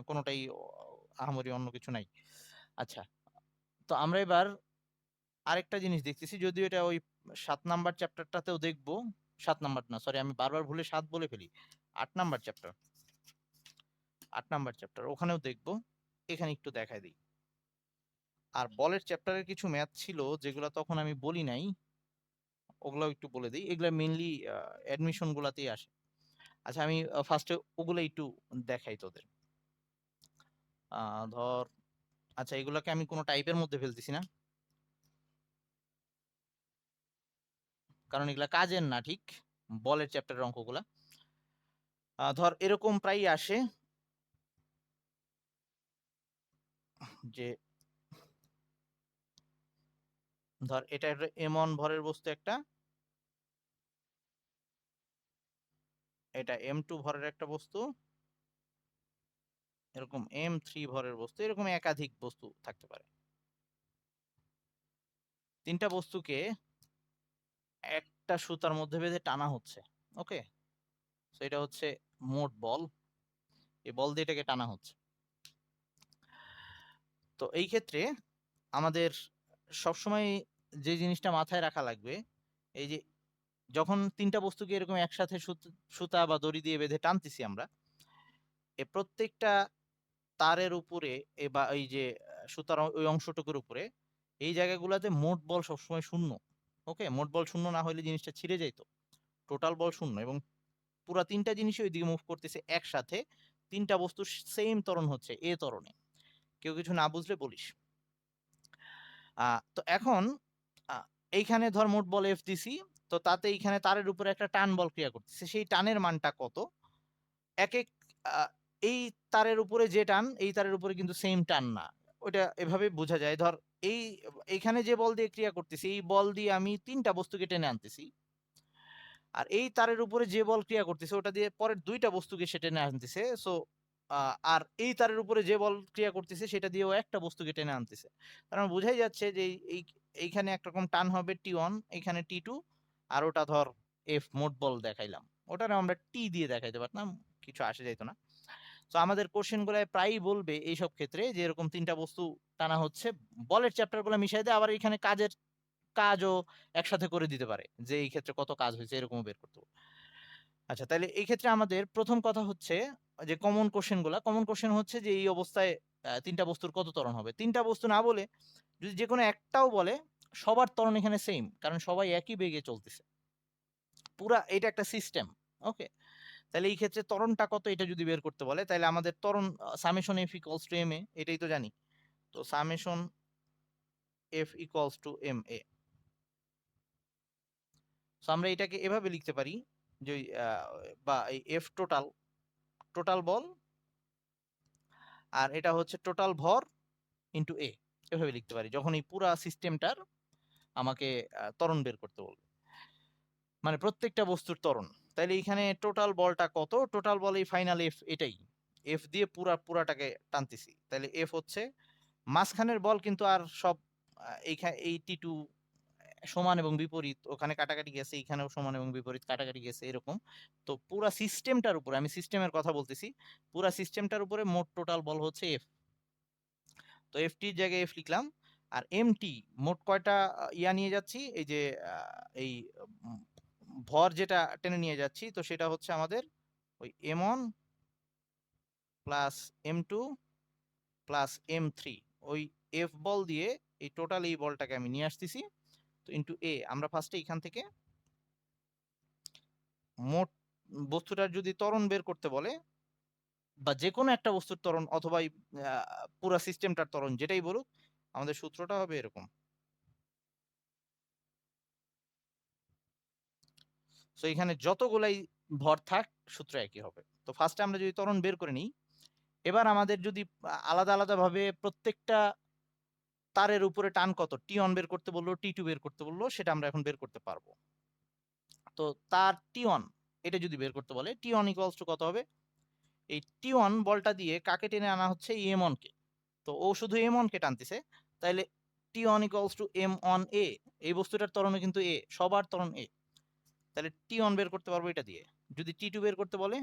Speaker 1: কোনোটাই আহামরি অন্য কিছু নাই। আচ্ছা, তো আমরা এবার আরেকটা জিনিস দেখতেছি, যদিও এটা ওই 7 নাম্বার চ্যাপ্টারটাতেও দেখবো, 7 নাম্বার না সরি, আমি বারবার ভুলে 7 বলে ফেলি, 8 নাম্বার চ্যাপ্টার, 8 নাম্বার চ্যাপ্টার ওখানেও দেখবো, এখানে একটু দেখাই দিই। আর বলের চ্যাপ্টারের কিছু ম্যাথ ছিল যেগুলো তখন আমি বলি নাই, ওগুলাও একটু বলে দিই, এগুলা মেইনলি অ্যাডমিশন গুলাতেই আসে। আচ্ছা, আমি ফার্স্টে ওগুলো একটু দেখাই তোদের। ধর, আচ্ছা এগুলাকে আমি কোনো টাইপের মধ্যে ফেলতেছি না, কারণ এগুলা কাজের না ঠিক, বলের চ্যাপ্টারের অঙ্কগুলা। ধর এরকম প্রায় আসে যে, ধর এটা একটা এম1 ভরের বস্তু একটা, এটা এম2 ভরের একটা বস্তু, এরকম এম3 ভরের বস্তু, এরকম একাধিক বস্তু থাকতে পারে। তিনটা বস্তুকে একটা সুতার মধ্যে বেঁধে টানা হচ্ছে। ওকে, তো এটা হচ্ছে মোট বল, এই বল দিয়ে এটাকে টানা হচ্ছে। তো এই ক্ষেত্রে আমাদের সবসময় যে জিনিসটা মাথায় রাখা লাগবে, এই যে যখন তিনটা বস্তুকে এরকম একসাথে সুতা বা দড়ি দিয়ে বেঁধে টানতেছি আমরা, এ প্রত্যেকটা তারের উপরে বা এই যে সুতার ওই অংশটুকুর উপরে, এই জায়গাগুলোতে মোট বল সবসময় শূন্য। ওকে, মোট বল শূন্য না হলে জিনিসটা ছিঁড়ে যাইতো, টোটাল বল শূন্য, এবং পুরা তিনটা জিনিসই ওইদিকে মুভ করতেছে একসাথে, তিনটা বস্তু সেম ত্বরণ হচ্ছে, এ ত্বরণে। কেউ কিছু না বুঝলে বলিস। তো এখন আহ, এইখানে ধর মোট বল এফ দিছি, তো তাতে এইখানে তারের উপরে একটা টান বল ক্রিয়া করতেছে, সেই টানের মানটা কত, এক এক আহ, এই তারের উপরে যে টান, এই তারের উপরে কিন্তু সেম টান না, ওটা এভাবে বোঝা যায়। ধর এই এইখানে যে বল দিয়ে ক্রিয়া করতেছি, এই বল দিয়ে আমি ৩ টা বস্তুকে টেনে আনতেছি। আর এই তারের উপরে যে বল ক্রিয়া করতেছে ওটা দিয়ে পরের ২ টা বস্তুকে সে টেনে আনতেছে। সো আর এই তারের উপরে যে বল ক্রিয়া করতেছে সেটা দিয়েও একটা বস্তুকে টেনে আনতেছে। তার মানে বোঝাই যাচ্ছে যে এইখানে একরকম টান হবে T1, এখানে T2, আর ওটা ধর F মোট বল দেখাইলাম। ওটারে আমরা T দিয়ে দেখাইতে পারতাম, কিছু আসে যাইত না। তো আমাদের কোশ্চেন গুলায় প্রায়ই বলবে এইসব ক্ষেত্রে যে এরকম ৩ টা বস্তু টানা হচ্ছে, বলের চ্যাপ্টার গুলা মিশাই দেয়, আবার এখানে কাজও একসাথে করে দিতে পারে যে এই ক্ষেত্রে কত কাজ হয়েছে এরকম বের করতে হবে। আচ্ছা, তাহলে এই ক্ষেত্রে আমাদের প্রথম কথা হচ্ছে যে কমন কোশ্চেন হচ্ছে যে এই অবস্থায় ৩ টা বস্তুর কত ত্বরণ হবে। ৩ টা বস্তু না বলে যদি যেকোনো একটাও বলে, সবার ত্বরণ এখানে সেম, কারণ সবাই একই বেগে চলতেছে। পুরা এটা একটা সিস্টেম। ওকে, তাহলে এই ক্ষেত্রে ত্বরণটা কত এটা যদি বের করতে বলে, তাহলে আমাদের ত্বরণ summation F equals to M A, এটাই তো জানি। তো summation F equals to M A. So আমরা এটাকে এভাবে লিখতে পারি যে বা এই এফ টোটাল বল, আর এটা হচ্ছে টোটাল ভর ইন্টু এ, এভাবে লিখতে পারি যখন এই পুরা সিস্টেমটার আমাকে ত্বরণ বের করতে বলবে, মানে প্রত্যেকটা বস্তুর ত্বরণ। তাইলে এখানে টোটাল বলটা কত, টোটাল বল এই ফাইনাল এফ, এটাই এফ দিয়ে পুরাটাকে টানতেছি। তাহলে এফ হচ্ছে মাঝখানের বল, কিন্তু আর সব এইখানে এই T2 সমান এবং বিপরীত, ওখানে কাটাকাটি গেছে, এখানেও সমান এবং বিপরীত কাটাকাটি গেছে এরকম। তো পুরা সিস্টেমটার উপরে, আমি সিস্টেমের কথা বলতেছি, পুরা সিস্টেমটার উপরে মোট টোটাল বল হচ্ছে এফ। তো এফ টির জায়গায় এফ লিখলাম। আর এম টি মোট কয়টা ইয়া নিয়ে যাচ্ছি, এই যে এই উম, ভর যেটা টেনে নিয়ে যাচ্ছি, তো সেটা হচ্ছে আমাদের ওই M1 plus M2 plus M3। ওই এফ বল দিয়ে এই টোটাল এই বলটাকে আমি নিয়ে আসতেছি। তো ইন্টু এ, আমরা ফার্স্টে এখান থেকে মোট বস্তুটার যদি ত্বরণ বের করতে বলে, বা যে কোনো একটা বস্তুর ত্বরণ অথবা এই পুরা সিস্টেমটার ত্বরণ যেটাই বলুক, আমাদের সূত্রটা হবে এরকম। সো এখানে যতগুলাই ভর থাক সূত্র একই হবে। তো ফার্স্টে আমরা যদি ত্বরণ বের করে নিই, এবার আমাদের যদি আলাদা আলাদা ভাবে প্রত্যেকটা তারের উপরে টান কত, T1 বের করতে বললো, T2 বের করতে বললো, সেটা আমরা এখন বের করতে পারবো। তো তার T1 এটা যদি বের করতে বলে, T1 ইকুয়ালস টু কত হবে, এই T1 বলটা দিয়ে কাকে টেনে আনা হচ্ছে, M1 কে। তো ও শুধু M1 কে টানতেছে, তাইলে T1 equals to M1 A, এই বস্তুটার ত্বরণও কিন্তু A, সবার ত্বরণ A। তাহলে T1 বের করতে পারবো এটা দিয়ে। যদি T2 বের করতে বলে,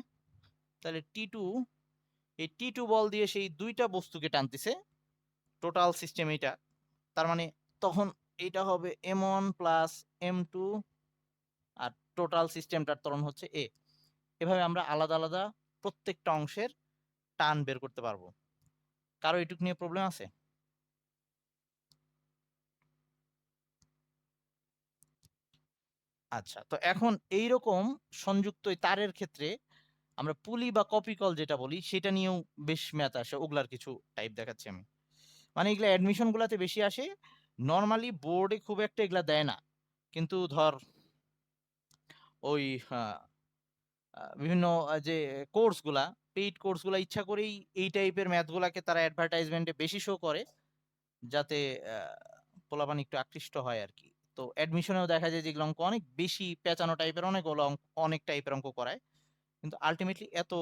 Speaker 1: তাহলে T2, এই T2 বল দিয়ে সেই ২টা বস্তুকে টানতেছে, টোটাল সিস্টেম এটা। তার মানে তখন এটা হবে M1 প্লাস M2, আর টোটাল সিস্টেমটার ত্বরণ হচ্ছে A। এভাবে আমরা আলাদা আলাদা প্রত্যেকটা অংশের টান বের করতে পারবো। কারো এটুক নিয়ে প্রবলেম আছে? আচ্ছা, তো এখন এইরকম সংযুক্ত এই তারের ক্ষেত্রে আমরা পুলি বা কপি কল যেটা বলি, সেটা নিয়েও বেশ ম্যাথ আসে। ওগুলার কিছু টাইপ দেখাচ্ছি আমি। মানে এগুলা অ্যাডমিশন গুলাতে বেশি আসে, নর্মালি বোর্ডে খুব একটা এগুলা দেয় না। কিন্তু ধর ওই বিভিন্ন যে কোর্স গুলা, পেইড কোর্স গুলা ইচ্ছা করেই এই টাইপের ম্যাথ গুলাকে তারা অ্যাডভার্টাইজমেন্টে বেশি শো করে, যাতে পোলাপান একটু আকৃষ্ট হয় আর কি। তো অ্যাডমিশনেও দেখা যায় যেগুলো অঙ্ক অনেক বেশি পেঁচানো টাইপের, অনেক টাইপের অঙ্ক করায়, কিন্তু আলটিমেটলি এত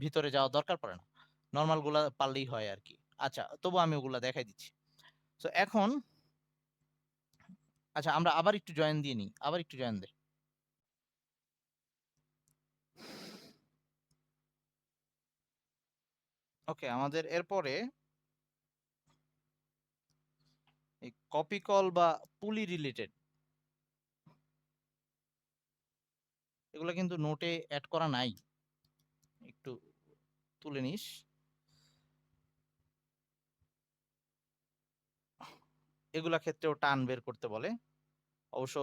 Speaker 1: ভিতরে যাওয়া দরকার পড়ে না, নর্মাল গুলা পারলেই হয় আর কি। আচ্ছা, তবু আমি ওগুলা দেখাই দিচ্ছি। তো এখন আচ্ছা, আমরা আবার একটু জয়েন দিয়ে নিই, আবার একটু জয়েন দেই। ওকে, আমাদের এরপরে এই কপি কল বা পুলি রিলেটেড এগুলো কিন্তু নোটে অ্যাড করা নাই, একটু তুলে নিস। এগুলা ক্ষেত্রেও টান বের করতে বলে, অবশ্য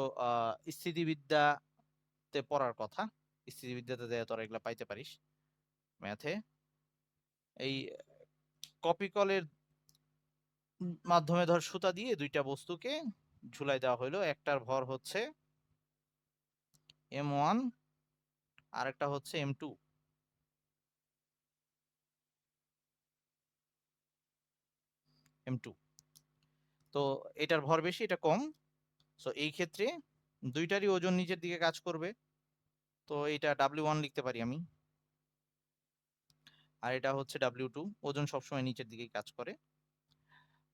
Speaker 1: স্থিতিবিদ্যাতে পড়ার কথা, স্থিতিবিদ্যাতে দেয়া তোরা এগুলা পাইতে পারিস ম্যাথে। এই কপি কলের মাধ্যমে ধর সুতা দিয়ে ২টা বস্তুকে ঝুলাই দেওয়া হইলো, একটার ভর হচ্ছে M1, আর একটা হচ্ছে M2। m2। তো এটার ভর বেশি, এটা কম। সো এই ক্ষেত্রে দুইটারই ওজন নিচের দিকে কাজ করবে। তো এটা w1 লিখতে পারি আমি, আর এটা হচ্ছে w2। ওজন সবসময় নিচের দিকে কাজ করে।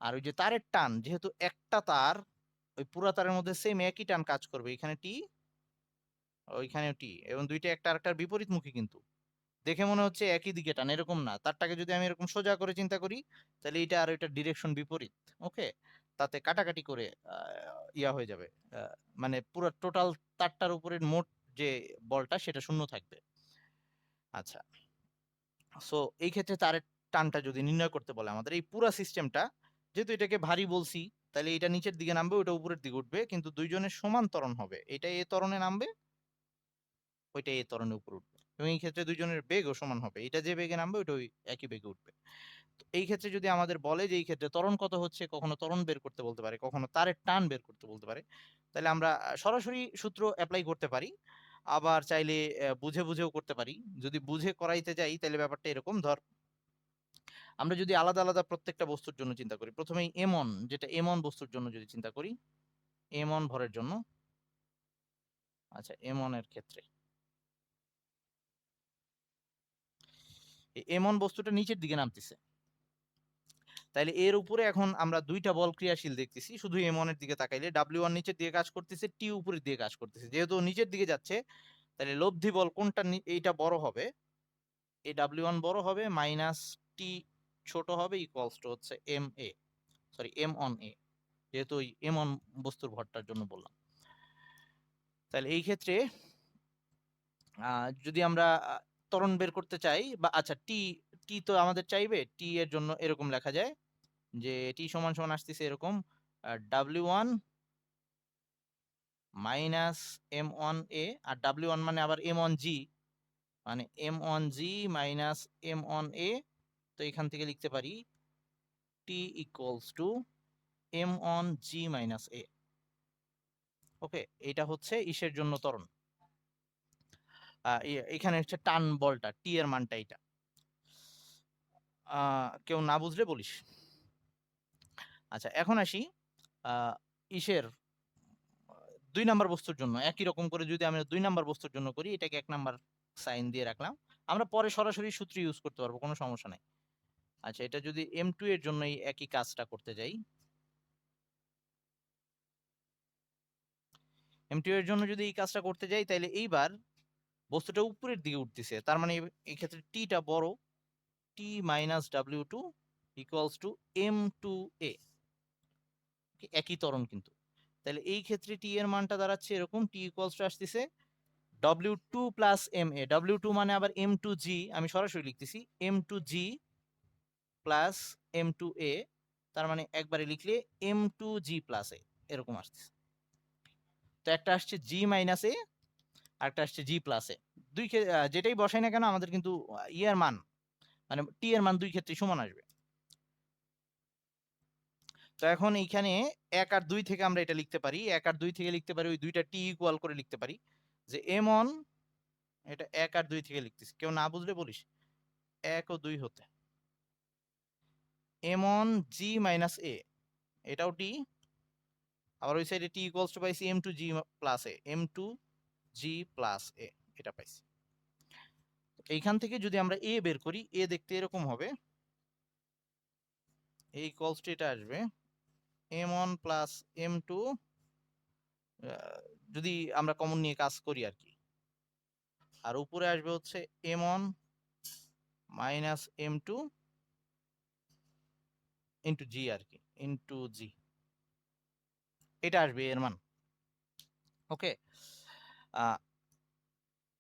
Speaker 1: আর ওই যে তারের টান, যেহেতু একটা তার, ওই পুরা তারের মধ্যে সেম একই টান কাজ করবে, এখানে টি ওইখানেও টি, এবং দুইটা একটা আরেকটার বিপরীতমুখী কিন্তু। দেখে মনে হচ্ছে একই দিকে টান, এরকম না। তারটাকে যদি আমি এরকম সোজা করে চিন্তা করি, তাহলে এটা আর ওইটার ডিরেকশন বিপরীত। ওকে, তাতে কাটাকাটি করে ইয়া হয়ে যাবে, মানে পুরো টোটাল তারটার উপরের মোট যে বলটা সেটা শূন্য থাকবে। আচ্ছা, সো এই ক্ষেত্রে তারের টানটা যদি নির্ণয় করতে বলে আমাদের, এই পুরা সিস্টেমটা, যেহেতু এটাকে ভারী বলছি, তাহলে এটা নিচের দিকে নামবে, ওটা উপরের দিকে উঠবে, কিন্তু দুইজনের সমান ত্বরণ হবে। এটা এ ত্বরণে নামবে, ওইটা এ ত্বরণে উপরে উঠবে, এবং এই ক্ষেত্রে দুইজনের বেগও সমান হবে। এটা যে বেগে নামবে ওইটা ওই একই বেগে উঠবে। তো এই ক্ষেত্রে যদি আমাদের বলে যে এই ক্ষেত্রে ত্বরণ কত হচ্ছে, কখনো ত্বরণ বের করতে বলতে পারে, কখনো তারের টান বের করতে বলতে পারে, তাহলে আমরা সরাসরি সূত্র অ্যাপ্লাই করতে পারি, আবার চাইলে বুঝে বুঝেও করতে পারি। যদি বুঝে করাইতে যাই তাহলে ব্যাপারটা এরকম, ধর আমরা যদি আলাদা আলাদা প্রত্যেকটা বস্তুর জন্য চিন্তা করি, প্রথমেই এমন, যেটা এমন বস্তুর জন্য যদি চিন্তা করি, এমন ভরের জন্য। আচ্ছা, এমন এর ক্ষেত্রে এমন বস্তুটা নিচের দিকে নামতেছে, তাইলে এর উপরে এখন আমরা দুইটা বল ক্রিয়াশীল দেখতেছি। শুধু এমন এর দিকে তাকাইলে w1 নিচের দিকে কাজ করতেছে, টি উপরের দিকে কাজ করতেছে। যেহেতু নিচের দিকে যাচ্ছে, তাহলে লব্ধি বল কোনটা, এইটা বড় হবে, এই w1 বড় হবে, মাইনাস টি ছোট হবে, ইকুয়ালস টু হচ্ছে M A, sorry M on A, যেহেতু ওই এমন বস্তুর ভরটার জন্য বললাম। তাহলে এই ক্ষেত্রে যদি আমরা ত্বরণ বের করতে চাই, বা আচ্ছা টি, টি তো আমাদের চাইবে, টি এর জন্য এরকম লেখা যায় যে টি সমান সমান আসতেছে এরকম, w1 minus M one A, আর w1 মানে আবার এম ওয়ান জি, মানে M one G minus M one A. তো এখান থেকে লিখতে পারি T equals to M one G minus A. Okay, এটা হচ্ছে ইসের জন্য ত্বরণ। এখানে হচ্ছে টান বলটা, টি এর মানটা এটা। কেউ না বুঝলে বলিস। আচ্ছা, এখন আসি ইসের 2 নাম্বার বস্তুর জন্য। একই রকম করে যদি আমরা 2 নাম্বার বস্তুর জন্য করি, এটাকে 1 নাম্বার সাইন দিয়ে রাখলাম। আমরা পরে সরাসরি সূত্র ইউজ করতে পারবো, কোনো সমস্যা নাই। আচ্ছা, এটা যদি m2 এর জন্য এই একই কাজটা করতে যাই, m2 এর জন্য যদি এই কাজটা করতে যাই, তাহলে এইবার বস্তুটা উপরের দিকে উঠতেছে, তার মানে এই ক্ষেত্রে টিটা বড়, টি minus w2 equals to m2a, একই ত্বরণ কিন্তু। তাহলে এই ক্ষেত্রে টি এর মানটা দাঁড়াচ্ছে এরকম, টি ইকুয়ালস টু আসতেছে w2 প্লাস ma, w2 মানে আবার m2g, আমি সরাসরি লিখতেছি m2g প্লাস m2a, তার মানে একবারে লিখলে m2g প্লাস a, এরকম আসতেছে। তো একটা আসছে g মাইনাস a, আর একটা আসছে g প্লাস a। যেটাই বসাই না কেন আমাদের কিন্তু ইয়ার মান, মানে টি এর মান দুই ক্ষেত্রে সমান আসবে। তো এখন এইখানে 1 আর 2 থেকে আমরা এটা লিখতে পারি, 1 আর 2 থেকে লিখতে পারি, ওই দুইটা টি ইকুয়াল করে লিখতে পারি যে m1, এটা 1 আর 2 থেকে লিখতেছি, কেউ না বুঝলে বলিস, 1 ও 2 হতে m1g মাইনাস a, এটাও টি, আবার ওই সাইডে টি ইকুয়ালস টু পাইছি m2g plus a, m2g plus a, এটা পাইছি। এইখান থেকে যদি আমরা a বের করি, a দেখতে এরকম হবে, a ইকুয়ালস টু এটা আসবে m1 প্লাস m2, যদি আমরা কমন নিয়ে কাজ করি আর কি, আর উপরে আসবে হচ্ছে m1 মাইনাস m2 ইন্টু জি আর কি, ইন্টু জি, এটা আসবে এর মান। ওকে,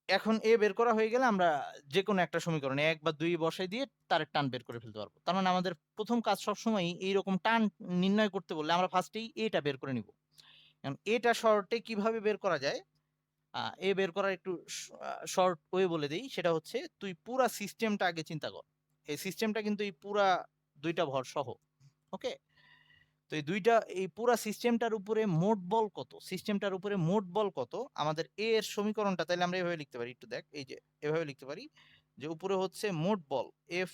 Speaker 1: এখন এ বের করা হয়ে গেলে আমরা যে কোনো একটা সমীকরণে 1 বা 2 বসাই দিয়ে তারের টান বের করে ফেলতে পারবো। তার মানে আমাদের প্রথম কাজ সবসময় এইরকম টান নির্ণয় করতে বললে আমরা ফার্স্টেই এটা বের করে নিব। এখন এটা শর্টে কিভাবে বের করা যায়, এ বের করার একটু শর্ট ওয়ে বলে দেই, সেটা হচ্ছে তুই পুরা সিস্টেমটা আগে চিন্তা কর। এই সিস্টেমটা কিন্তু এই পুরা দুইটা ভর সহ। ওকে, তো এই পুরা সিস্টেমটার উপরে মোট বল কত, সিস্টেমটার উপরে মোট বল কত, আমাদের এ এর সমীকরণটা তাহলে আমরা এভাবে লিখতে পারি, একটু দেখ, এই যে এভাবে লিখতে পারি যে উপরে হচ্ছে মোট বল এফ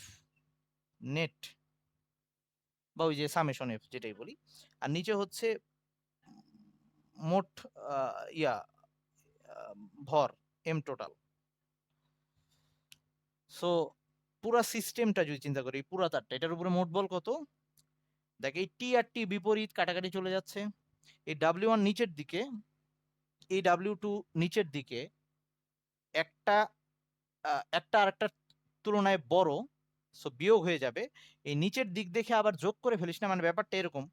Speaker 1: নেট বা ওই যে সামেশন এফ যেটাই বলি, আর নিচে হচ্ছে মোট ইয়া ভর এম টোটাল। সো পুরা সিস্টেমটা যদি চিন্তা করি, পুরা তারটা, এটার উপরে মোট বল কত? দেখ এই টি আর টি বিপরীত কাটাকাটি চলে যাচ্ছে, এই W1 নিচের দিকে, এই W2 নিচের দিকে, একটা একটা আরেকটার তুলনায় বড়, সো বিয়োগ হয়ে যাবে। এই নিচের দিক দেখে আবার যোগ করে ফেলিস না, মানে ব্যাপারটা এরকম,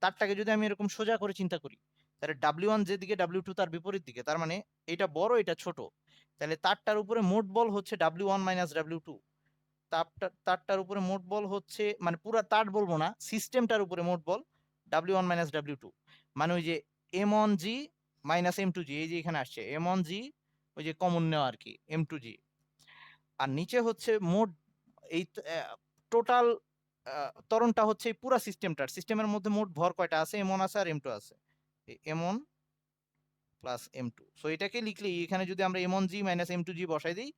Speaker 1: তারটাকে যদি আমি এরকম সোজা করে চিন্তা করি, তাহলে W1 যেদিকে W2 তার বিপরীত দিকে, তার মানে এটা বড় এটা ছোট, তাহলে তারটার উপরে মোট বল হচ্ছে W1 মাইনাস W2। তারটার উপরে মোট বল হচ্ছে, মানে পুরা তার বলবো না, সিস্টেমটার উপরে মোট বল W1 মাইনাস W2, মানে ওই যে M1G মাইনাস M2G, এই যে এখানে আসছে M1G, ওই যে কমন নেওয়া আর কি M2G। আর নিচে হচ্ছে মোট এই টোটাল ত্বরণটা হচ্ছে এই পুরা সিস্টেমের মধ্যে মোট ভর কয়টা আছে, M1 আছে আর M2 আছে, M1 প্লাস M2। সো এটাকে লিখলে এখানে যদি আমরা M1G মাইনাস M2G বসাই দিই,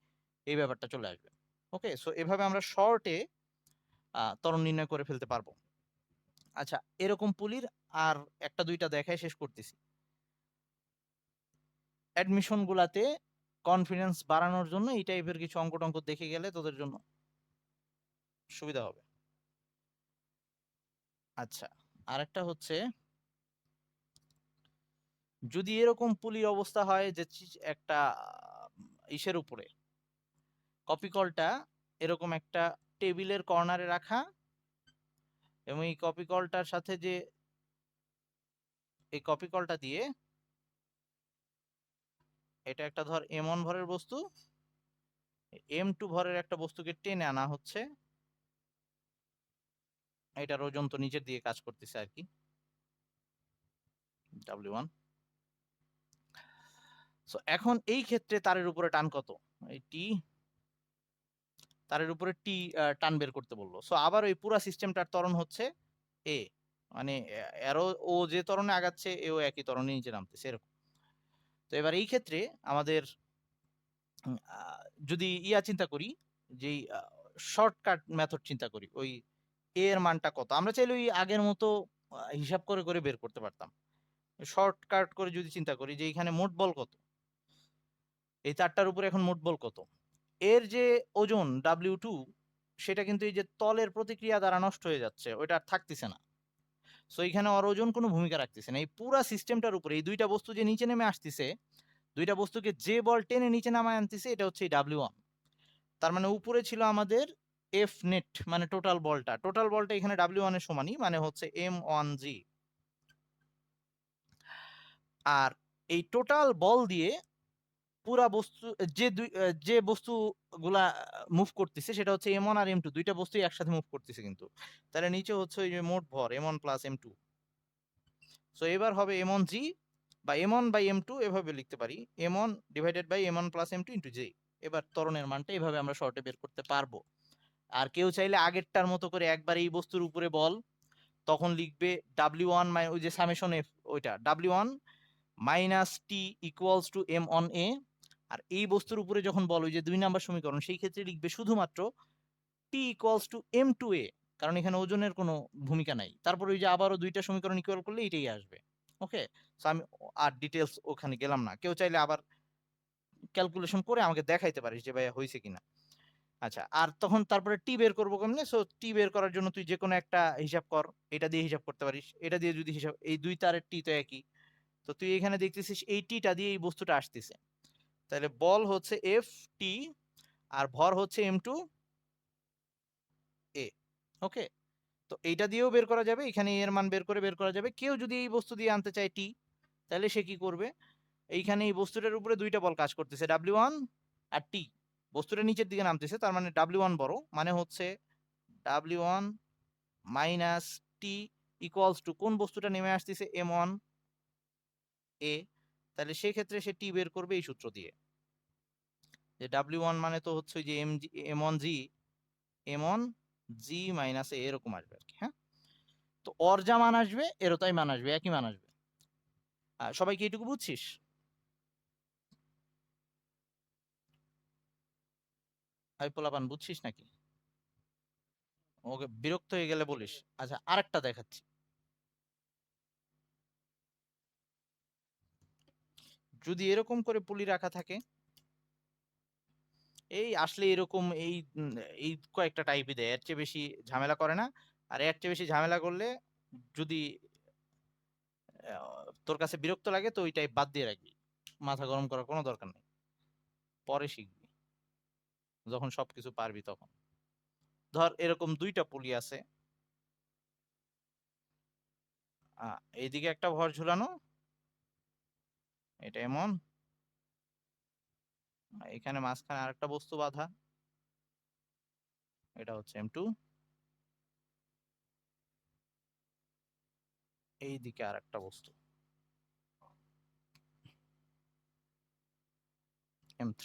Speaker 1: এই ব্যাপারটা চলে আসবে। ওকে, সো এভাবে আমরা শর্টে ত্বরণ নির্ণয় করে ফেলতে পারবো। আচ্ছা, এরকম পুলির আর একটা দুইটা দেখায় শেষ করতেছি। অ্যাডমিশন গুলাতে কনফিডেন্স বাড়ানোর জন্য এই টাইপের কিছু অঙ্ক টঙ্ক দেখে গেলে তোদের জন্য সুবিধা হবে। আচ্ছা, আরেকটা হচ্ছে, যদি এরকম পুলির অবস্থা হয় যে একটা ইসের উপরে কপি কলটা এরকম একটা টেবিলের কর্নারে রাখা, এবং এই কপি কলটার সাথে যে এই কপি কলটা দিয়ে এটা একটা ধর M1 ভরের বস্তু, M2 ভরের একটা বস্তুকে টেনে আনা হচ্ছে, এটার ওজন তো নিচের দিকে কাজ করতেছে আর কি, W1। সো এখন এই ক্ষেত্রে তারের উপরে টান কত, এই টি, তারের উপরে টি টান বের করতে বললো। সো আবার ওই পুরা সিস্টেমটার ত্বরণ হচ্ছে এ, মানে এরো ও যে ত্বরণে আগাচ্ছে এও একই ত্বরণে নিচে নামতেছে এরকম। তো এবার এই ক্ষেত্রে আমাদের যদি চিন্তা করি, যেই শর্টকাট মেথড চিন্তা করি, ওই এ এর মানটা কত, আমরা চাইলে ওই আগের মতো হিসাব করে করে বের করতে পারতাম। শর্টকাট করে যদি চিন্তা করি যে এখানে মোট বল কত, এই তারটার উপরে এখন মোট বল কত, এর যে ওজন W2, সেটা কিন্তু এই যে তলের প্রতিক্রিয়া দ্বারা নষ্ট হয়ে যাচ্ছে, ওইটা আর থাকতেছে না। সো এখানে ওর ওজন কোনো ভূমিকা রাখতেছে না, এই পুরা সিস্টেমটার উপরে এই দুইটা বস্তু যে নিচে নেমে আসতেছে, দুইটা বস্তুকে যে বল টেনে নিচে নামায় আনতেছে, এটা হচ্ছে W1। তার মানে উপরে ছিল আমাদের এফ নেট, মানে টোটাল বলটা এখানে W1 এর সমানই, মানে হচ্ছে M1G। আর এই টোটাল বল দিয়ে পুরা বস্তু, যে বস্তুগুলা মুভ করতেছে সেটা হচ্ছে M1 আর M2, দুইটা বস্তুই একসাথে মুভ করতেছে কিন্তু, তাহলে নিচে হচ্ছে ওই যে মোট ভর M1 প্লাস M2। সো এবার হবে M1G বা M1 বাই M2, এভাবে লিখতে পারি M1 divided by M1 plus M2 into J। এবার ত্বরণের মানটা এভাবে আমরা শর্টে বের করতে পারবো। আর কেউ চাইলে আগেরটার মতো করে একবার এই বস্তুর উপরে বল, তখন লিখবে W1 ওই যে সামেশন এফ, ওইটা W1 মাইনাস টি ইকুয়ালস টু M1A। আর এই বস্তুর উপরে যখন বল, ওই যে 2 নাম্বার সমীকরণ, সেই ক্ষেত্রে লিখবে শুধুমাত্র টি ইকুয়ালস টু M2A, কারণ এখানে ওজনের কোনো ভূমিকা নাই। তারপর ওই যে আবারও দুইটা সমীকরণ ইকুয়াল করলে এটাই আসবে। ওকে, সো আমি আর ডিটেলস ওখানে গেলাম না, কেউ চাইলে আবার ক্যালকুলেশন করে আমাকে দেখাইতে পারিস যে ভাইয়া হয়েছে কিনা। আচ্ছা, আর তখন তারপরে টি বের করবো কেমনে? সো টি বের করার জন্য তুই যে কোনো একটা হিসাব কর, এটা দিয়ে হিসাব করতে পারিস, এটা দিয়ে যদি হিসাব, এই দুই তারের টি তো একই, তো তুই এখানে দেখতেছিস এই টিটা দিয়ে এই বস্তুটা আসতেছে, তাহলে বল হচ্ছে এফ টি আর ভর হচ্ছে M2A। ওকে, তো এইটা দিয়েও বের করা যাবে, এখানে এর মান বের করা যাবে। কেউ যদি এই বস্তু দিয়ে আনতে চায় টি, তাহলে সে কি করবে, এইখানে এই বস্তুটার উপরে দুইটা বল কাজ করতেছে, W1 আর টি, বস্তুটা নিচের দিকে নামতেছে, তার মানে W1 বড়, মানে হচ্ছে W1 মাইনাস টি ইকুয়ালস টু কোন বস্তুটা নেমে আসতেছে M1A, তাহলে সেক্ষেত্রে সে টি বের করবে এই সূত্র দিয়ে, যে W1 মানে তো হচ্ছে যে M1G, M1G মাইনাস A এরকম আসবে আর কি। হ্যাঁ, তো ওর যা মান আসবে এরও তাই মান আসবে, একই মান আসবে। সবাই কি এটুকু বুঝছিস? আমি পোলাপান বুঝছিস নাকি? ওকে, বিরক্ত হয়ে গেলে বলিস। আচ্ছা, আরেকটা দেখাচ্ছি। যদি এরকম করে পুলি রাখা থাকে, এই আসলে এরকম এই কয়েকটা টাইপই দেয়, এর চেয়ে বেশি ঝামেলা করে না। আর এর চেয়ে বেশি ঝামেলা করলে, যদি তোর কাছে বিরক্ত লাগে তো ওই টাইপ বাদ দিয়ে রাখবি, মাথা গরম করার কোনো দরকার নেই, পরে শিখবি যখন সবকিছু পারবি তখন। ধর এরকম দুইটা পুলি আছে, এইদিকে একটা ভর ঝুলানো, এটা এমন, এখানে মাঝখানে আরেকটা বস্তু বাঁধা, এটা হচ্ছে M2, এইদিকে আরেকটা বস্তু M3।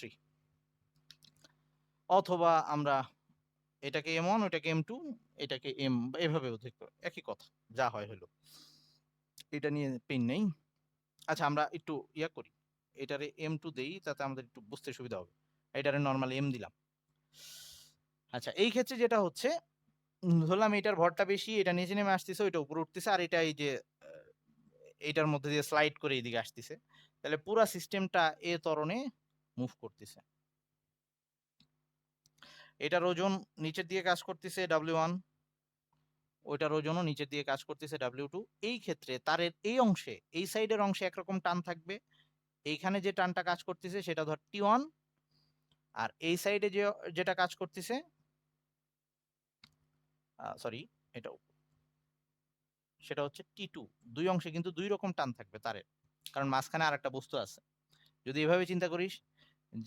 Speaker 1: অথবা আমরা এটাকে M1, ওটাকে M2, এটাকে M, এভাবেও দেখতে একই কথা, যা হয় হলো, এটা নিয়ে পেন নেই। আচ্ছা, আমরা একটু ইয়া করি, এটারে M2 দেই, তাতে আমাদের একটু বুঝতে সুবিধা হবে। এটারে নর্মাল M দিলাম। আচ্ছা, এই ক্ষেত্রে যেটা হচ্ছে, ধরলাম এটার ভরটা বেশি, এটা নিচে নেমে আসতেছে, ওইটা উপরে উঠতেছে, আর এটা এই যে এইটার মধ্যে দিয়ে স্লাইড করে এইদিকে আসতেছে, তাহলে পুরা সিস্টেমটা এ ত্বরণে মুভ করতেছে। এটার ওজন নিচের দিকে কাজ করতেছে W1, ওইটার ওজনও নিচের দিকে কাজ করতেছে W2। এই ক্ষেত্রে তারের এই অংশে, এই সাইডের অংশে একরকম টান থাকবে, এইখানে যে টানটা কাজ করতেছে সেটা ধর T1, আর এই সাইডে যেটা কাজ করতেছে, সরি, এটা সেটা হচ্ছে T2। দুই অংশে কিন্তু দুই রকম টান থাকবে তারের, কারণ মাঝখানে আর একটা বস্তু আছে। যদি এভাবে চিন্তা করিস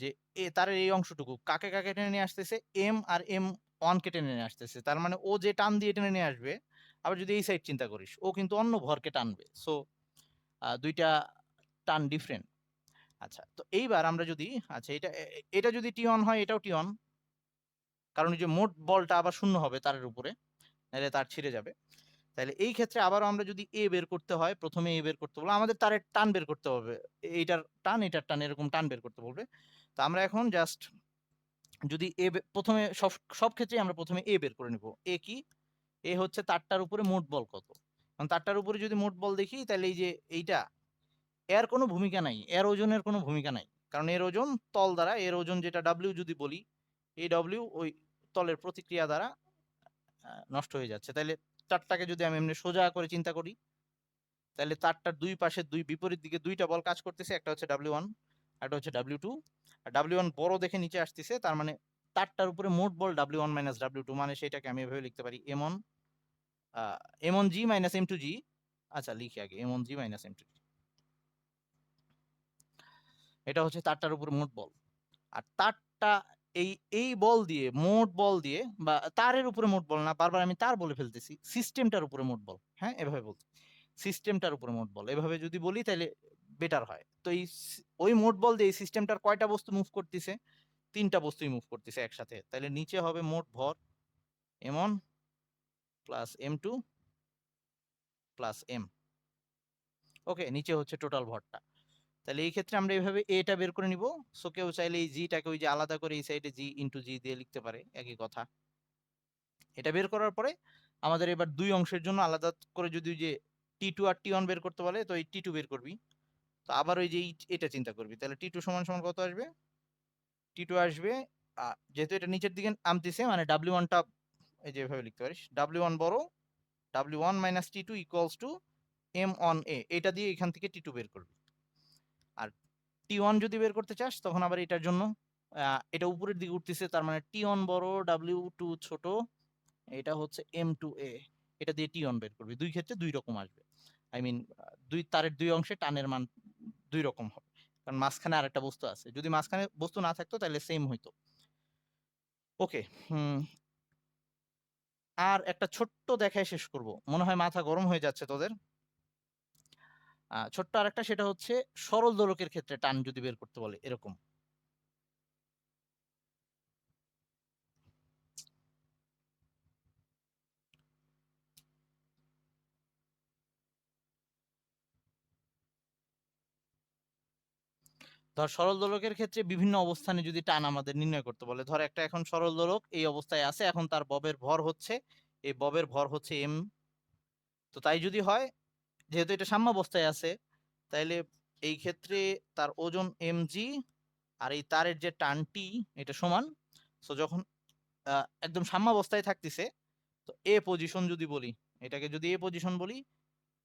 Speaker 1: যে তারের এই অংশটুকু কাকে কাকে টেনে নিয়ে আসতেছে, M আর M1 কে টেনে নিয়ে আসতেছে, তার মানে ও যে টান দিয়ে টেনে নিয়ে আসবে, আবার যদি এই সাইড চিন্তা করিস, ও কিন্তু অন্য ভরকে টানবে। সো দুইটা টান ডিফারেন্ট। আচ্ছা, তো এইবার আমরা যদি, আচ্ছা এটা এটা যদি T1 হয়, এটাও T1, কারণ এই যে মোট বলটা আবার শূন্য হবে তারের উপরে, নাহলে তার ছিঁড়ে যাবে। তাহলে এই ক্ষেত্রে আবারও আমরা যদি এ বের করতে হয়, প্রথমে এ বের করতে বলবো, আমাদের তারের টান বের করতে হবে, এইটার টান এটার টান, এরকম টান বের করতে বলবে। তো আমরা এখন জাস্ট যদি প্রথমে সব সব ক্ষেত্রে আমরা প্রথমে এ বের করে নিব। এ কি? এ হচ্ছে তারটার উপরে মোট বল কত। কারণ তারটার উপরে যদি মোট বল দেখি, তাহলে এই যে এইটা, এর কোনো ভূমিকা নাই, এর ওজনের কোনো ভূমিকা নাই, কারণ এর ওজন তল দ্বারা, এর ওজন যেটা ডাব্লিউ যদি বলি, এই ডাব্লিউ ওই তলের প্রতিক্রিয়া দ্বারা নষ্ট হয়ে যাচ্ছে। তাহলে তারটাকে যদি আমি এমনি সোজা করে চিন্তা করি, তাহলে তারটার দুই পাশে দুই বিপরীত দিকে দুইটা বল কাজ করতেছে, একটা হচ্ছে W1, একটা হচ্ছে W2। আর W1 বড় দেখে নিচে আসতেছে, তার মানে তারটার উপরে মোট বল W1 মাইনাস W2, মানে সেটাকে আমি এভাবে লিখতে পারি M1 M1G মাইনাস M2G। আচ্ছা, লিখি আগে M1G মাইনাস M2G, এটা হচ্ছে তারটার উপরে মোট বল। আর তারটা এই এই বল দিয়ে, মোট বল দিয়ে, বা তারের উপরে মোট বল না, বারবার আমি তার বলে ফেলতেছি, সিস্টেমটার উপরে মোট বল, হ্যাঁ এভাবে বলছি, সিস্টেমটার উপরে মোট বল, এভাবে যদি বলি তাহলে বেটার হয়। তো এই ওই মোট বল দিয়ে এই সিস্টেমটার কয়টা বস্তু মুভ করতেছে? তিনটা বস্তুই মুভ করতেছে একসাথে। তাহলে নিচে হবে মোট ভর M1 plus M2 plus M। ওকে, নিচে হচ্ছে টোটাল ভরটা। তাহলে এই ক্ষেত্রে আমরা এইভাবে এটা বের করে নিব। সো কেউ চাইলে এই জিটাকে ওই যে আলাদা করে এই সাইডে জি ইন্টু জি দিয়ে লিখতে পারে, একই কথা। এটা বের করার পরে আমাদের এবার দুই অংশের জন্য আলাদা করে যদি যে T2 আর T1 বের করতে বলে, তো এই T2 বের করবি। তো আবার ওই যে এটা চিন্তা করবি, তাহলে T2 সমান সমান কত আসবে? T2 আসবে, যেহেতু এটা নিচের দিকে নামতেছে, মানে W1টা এই যে এভাবে লিখতে পারিস, W1 বড়, W1 minus T2 equals to M1A, এটা দিয়ে এখান থেকে T2 বের করবি। আর T1 যদি বের করতে চাস, তখন আবার এটার জন্য এটা উপরের দিকে উঠতেছে, তার মানে T1 বড়, W2 ছোট, এটা হচ্ছে M2A, এটা দিয়ে T1 বের করবি। দুই ক্ষেত্রে দুই রকম আসবে, আই মিন দুই তারের দুই অংশে টানের মান দুই রকম হবে, কারণ মাঝখানে আরেকটা বস্তু আছে। যদি মাঝখানে বস্তু না থাকতো তাহলে সেম হইতো। ওকে, হুম, আর একটা ছোট্ট দেখায় শেষ করব, মনে হয় মাথা গরম হয়ে যাচ্ছে তোদের। ছোট্ট আরেকটা, সেটা হচ্ছে সরল দোলকের ক্ষেত্রে টান যদি বের করতে বলে এরকম। ধর সরল দোলকের ক্ষেত্রে বিভিন্ন অবস্থানে যদি টান আমাদের নির্ণয় করতে বলে, ধর একটা এখন সরল দোলক এই অবস্থায় আছে, এখন তার ববের ভর হচ্ছে এই ববের ভর হচ্ছে m। তো তাই যদি হয়, যেহেতু এটা সাম্যাবস্থায় আছে, তাইলে এই ক্ষেত্রে তার ওজন mg আর এই তারের যে টান t এটা সমান। সো যখন একদম সাম্যাবস্থায় থাকতেছে, তো এ পজিশন যদি বলি, এটাকে যদি এ পজিশন বলি,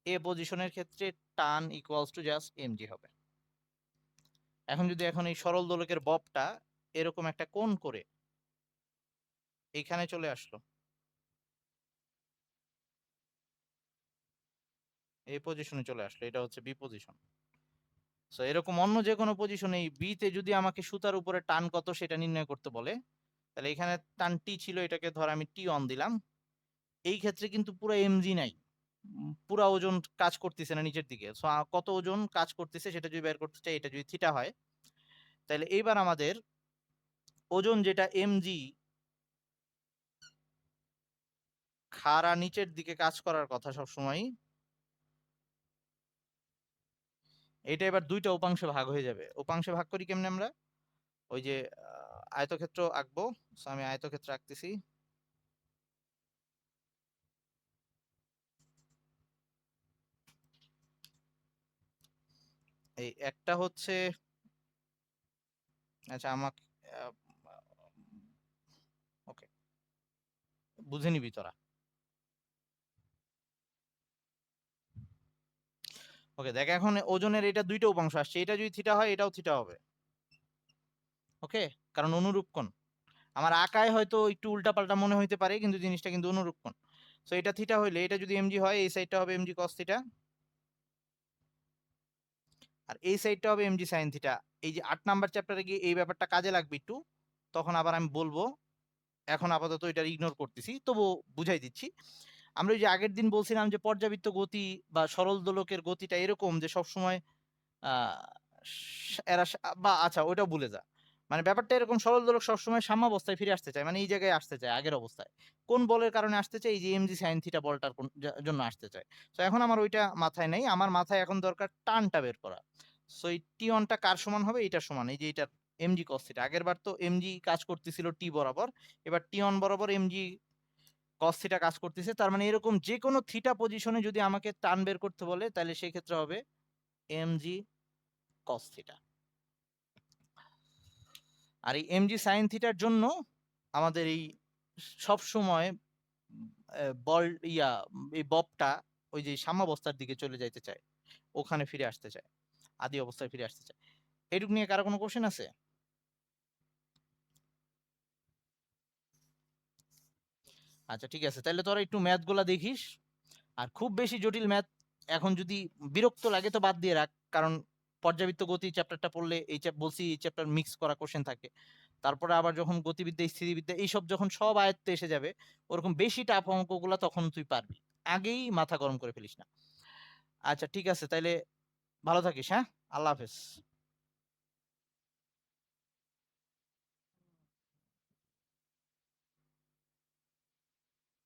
Speaker 1: এ পজিশনের ক্ষেত্রে টান ইকুয়ালস টু জাস্ট mg হবে। এখন যদি এই সরল দোলকের ববটা এরকম একটা কোণ করে এইখানে চলে আসলো, এই পজিশনে চলে আসলো, এটা হচ্ছে বি পজিশন। সো এরকম অন্য যে কোনো পজিশনে এই বি তে যদি আমাকে সুতার উপরে টান কত সেটা নির্ণয় করতে বলে, তাহলে এখানে টান টি ছিল, এটাকে ধর আমি টি অন দিলাম। এই ক্ষেত্রে কিন্তু পুরো এমজি নাই, পুরা ওজন কাজ করতেছে না নিচের দিকে। সো কত ওজন কাজ করতেছে সেটা যদি বের করতে চাই, এটা যদি থিটা হয়, তাহলে এইবার আমাদের ওজন যেটা এমজি খাড়া নিচের দিকে কাজ করার কথা সব সময়, এটা এবার দুইটা উপাংশে ভাগ হয়ে যাবে। উপাংশে ভাগ করি কেমনে আমরা? ওই যে আয়তক্ষেত্র আঁকবো। সো আমি আয়তক্ষেত্র আঁকতেছি। এই একটা হচ্ছে, আচ্ছা আমাকে ওকে, বুঝে নিবি তোরা। ওকে দেখ, এখন ওজনের এটা দুইটা উপাংশ আসছে, এটা যদি থিটা হয় এটাও থিটা হবে। ওকে, কারণ অনুরূপ কোণ। আমার আঁকায় হয়তো একটু উল্টাপাল্টা মনে হইতে পারে, কিন্তু জিনিসটা কিন্তু অনুরূপ কোণ। সো এটা থিটা হইলে এটা যদি এমজি হয়, এই সাইডটা হবে এমজি কস থিটা, আর এই সাইডটা হবে এমজি সাইন থিটা। এই যে 8 নাম্বার চ্যাপ্টারে গিয়ে এই ব্যাপারটা কাজে লাগবে একটু, তখন আবার আমি বলবো। এখন আপাতত এটা ইগনোর করতেছি, তবু বুঝাই দিচ্ছি। আমরা ওই যে আগের দিন বলছিলাম যে পর্যাবৃত্ত গতি বা সরল দোলকের গতিটা এরকম যে সবসময় আহ এরা বা আচ্ছা ওইটাও ভুলে যা, মানে ব্যাপারটা এরকম, সরল দোলক সবসময় সাম্যাবস্থায় ফিরে আসতে চায়, মানে এই জায়গায় আসতে চায় আগের অবস্থায়। কোন বলের কারণে আসতে চায়? এই যে এমজি সাইন থিটা বলটার জন্য আসতে চায়। তো এখন আমার ওইটা মাথায় নেই, আমার মাথায় এখন দরকার টানটা বের করা। সো এই টি অনটা কার সমান হবে? এটার সমান, এই যে এটা এমজি কস থিটা। আগের বার তো এমজি কাজ করতেছিল টি বরাবর, এবার টি অন বরাবর এমজি কস থিটা কাজ করতেছে। তার মানে এরকম যে কোনো থিটা পজিশনে যদি আমাকে টান বের করতে বলে, তাহলে সেই ক্ষেত্রে হবে এমজি কস থিটা। আর এই এমজি সাইন থিটার জন্য আমাদের এই সব সময় বল ইয়া এই ববটা ওই যে সাম্যাবস্থার দিকে চলে যাইতে চায়, ওখানে ফিরে আসতে চায়, আদি অবস্থায় ফিরে আসতে চায়। এটুক নিয়ে কারো কোনো কোশ্চেন আছে? আচ্ছা ঠিক আছে, তাহলে তোরা একটু ম্যাথ গুলা দেখিস। আর খুব বেশি জটিল ম্যাথ এখন যদি বিরক্ত লাগে তো বাদ দিয়ে রাখ, কারণ পর্যাবৃত্ত গতি চ্যাপ্টারটা পড়লে এই বলছি এই চ্যাপ্টার মিক্স করা কোশ্চেন থাকে। তারপরে আবার যখন গতিবিদ্যা স্থিতিবিদ্যা এইসব যখন সব আয়ত্তে এসে যাবে, ওরকম বেশি টাফ অঙ্কগুলা তখন তুই পারবি। আগেই মাথা গরম করে ফেলিস না। আচ্ছা ঠিক আছে, তাইলে ভালো থাকিস, হ্যাঁ? আল্লাহ হাফেজ।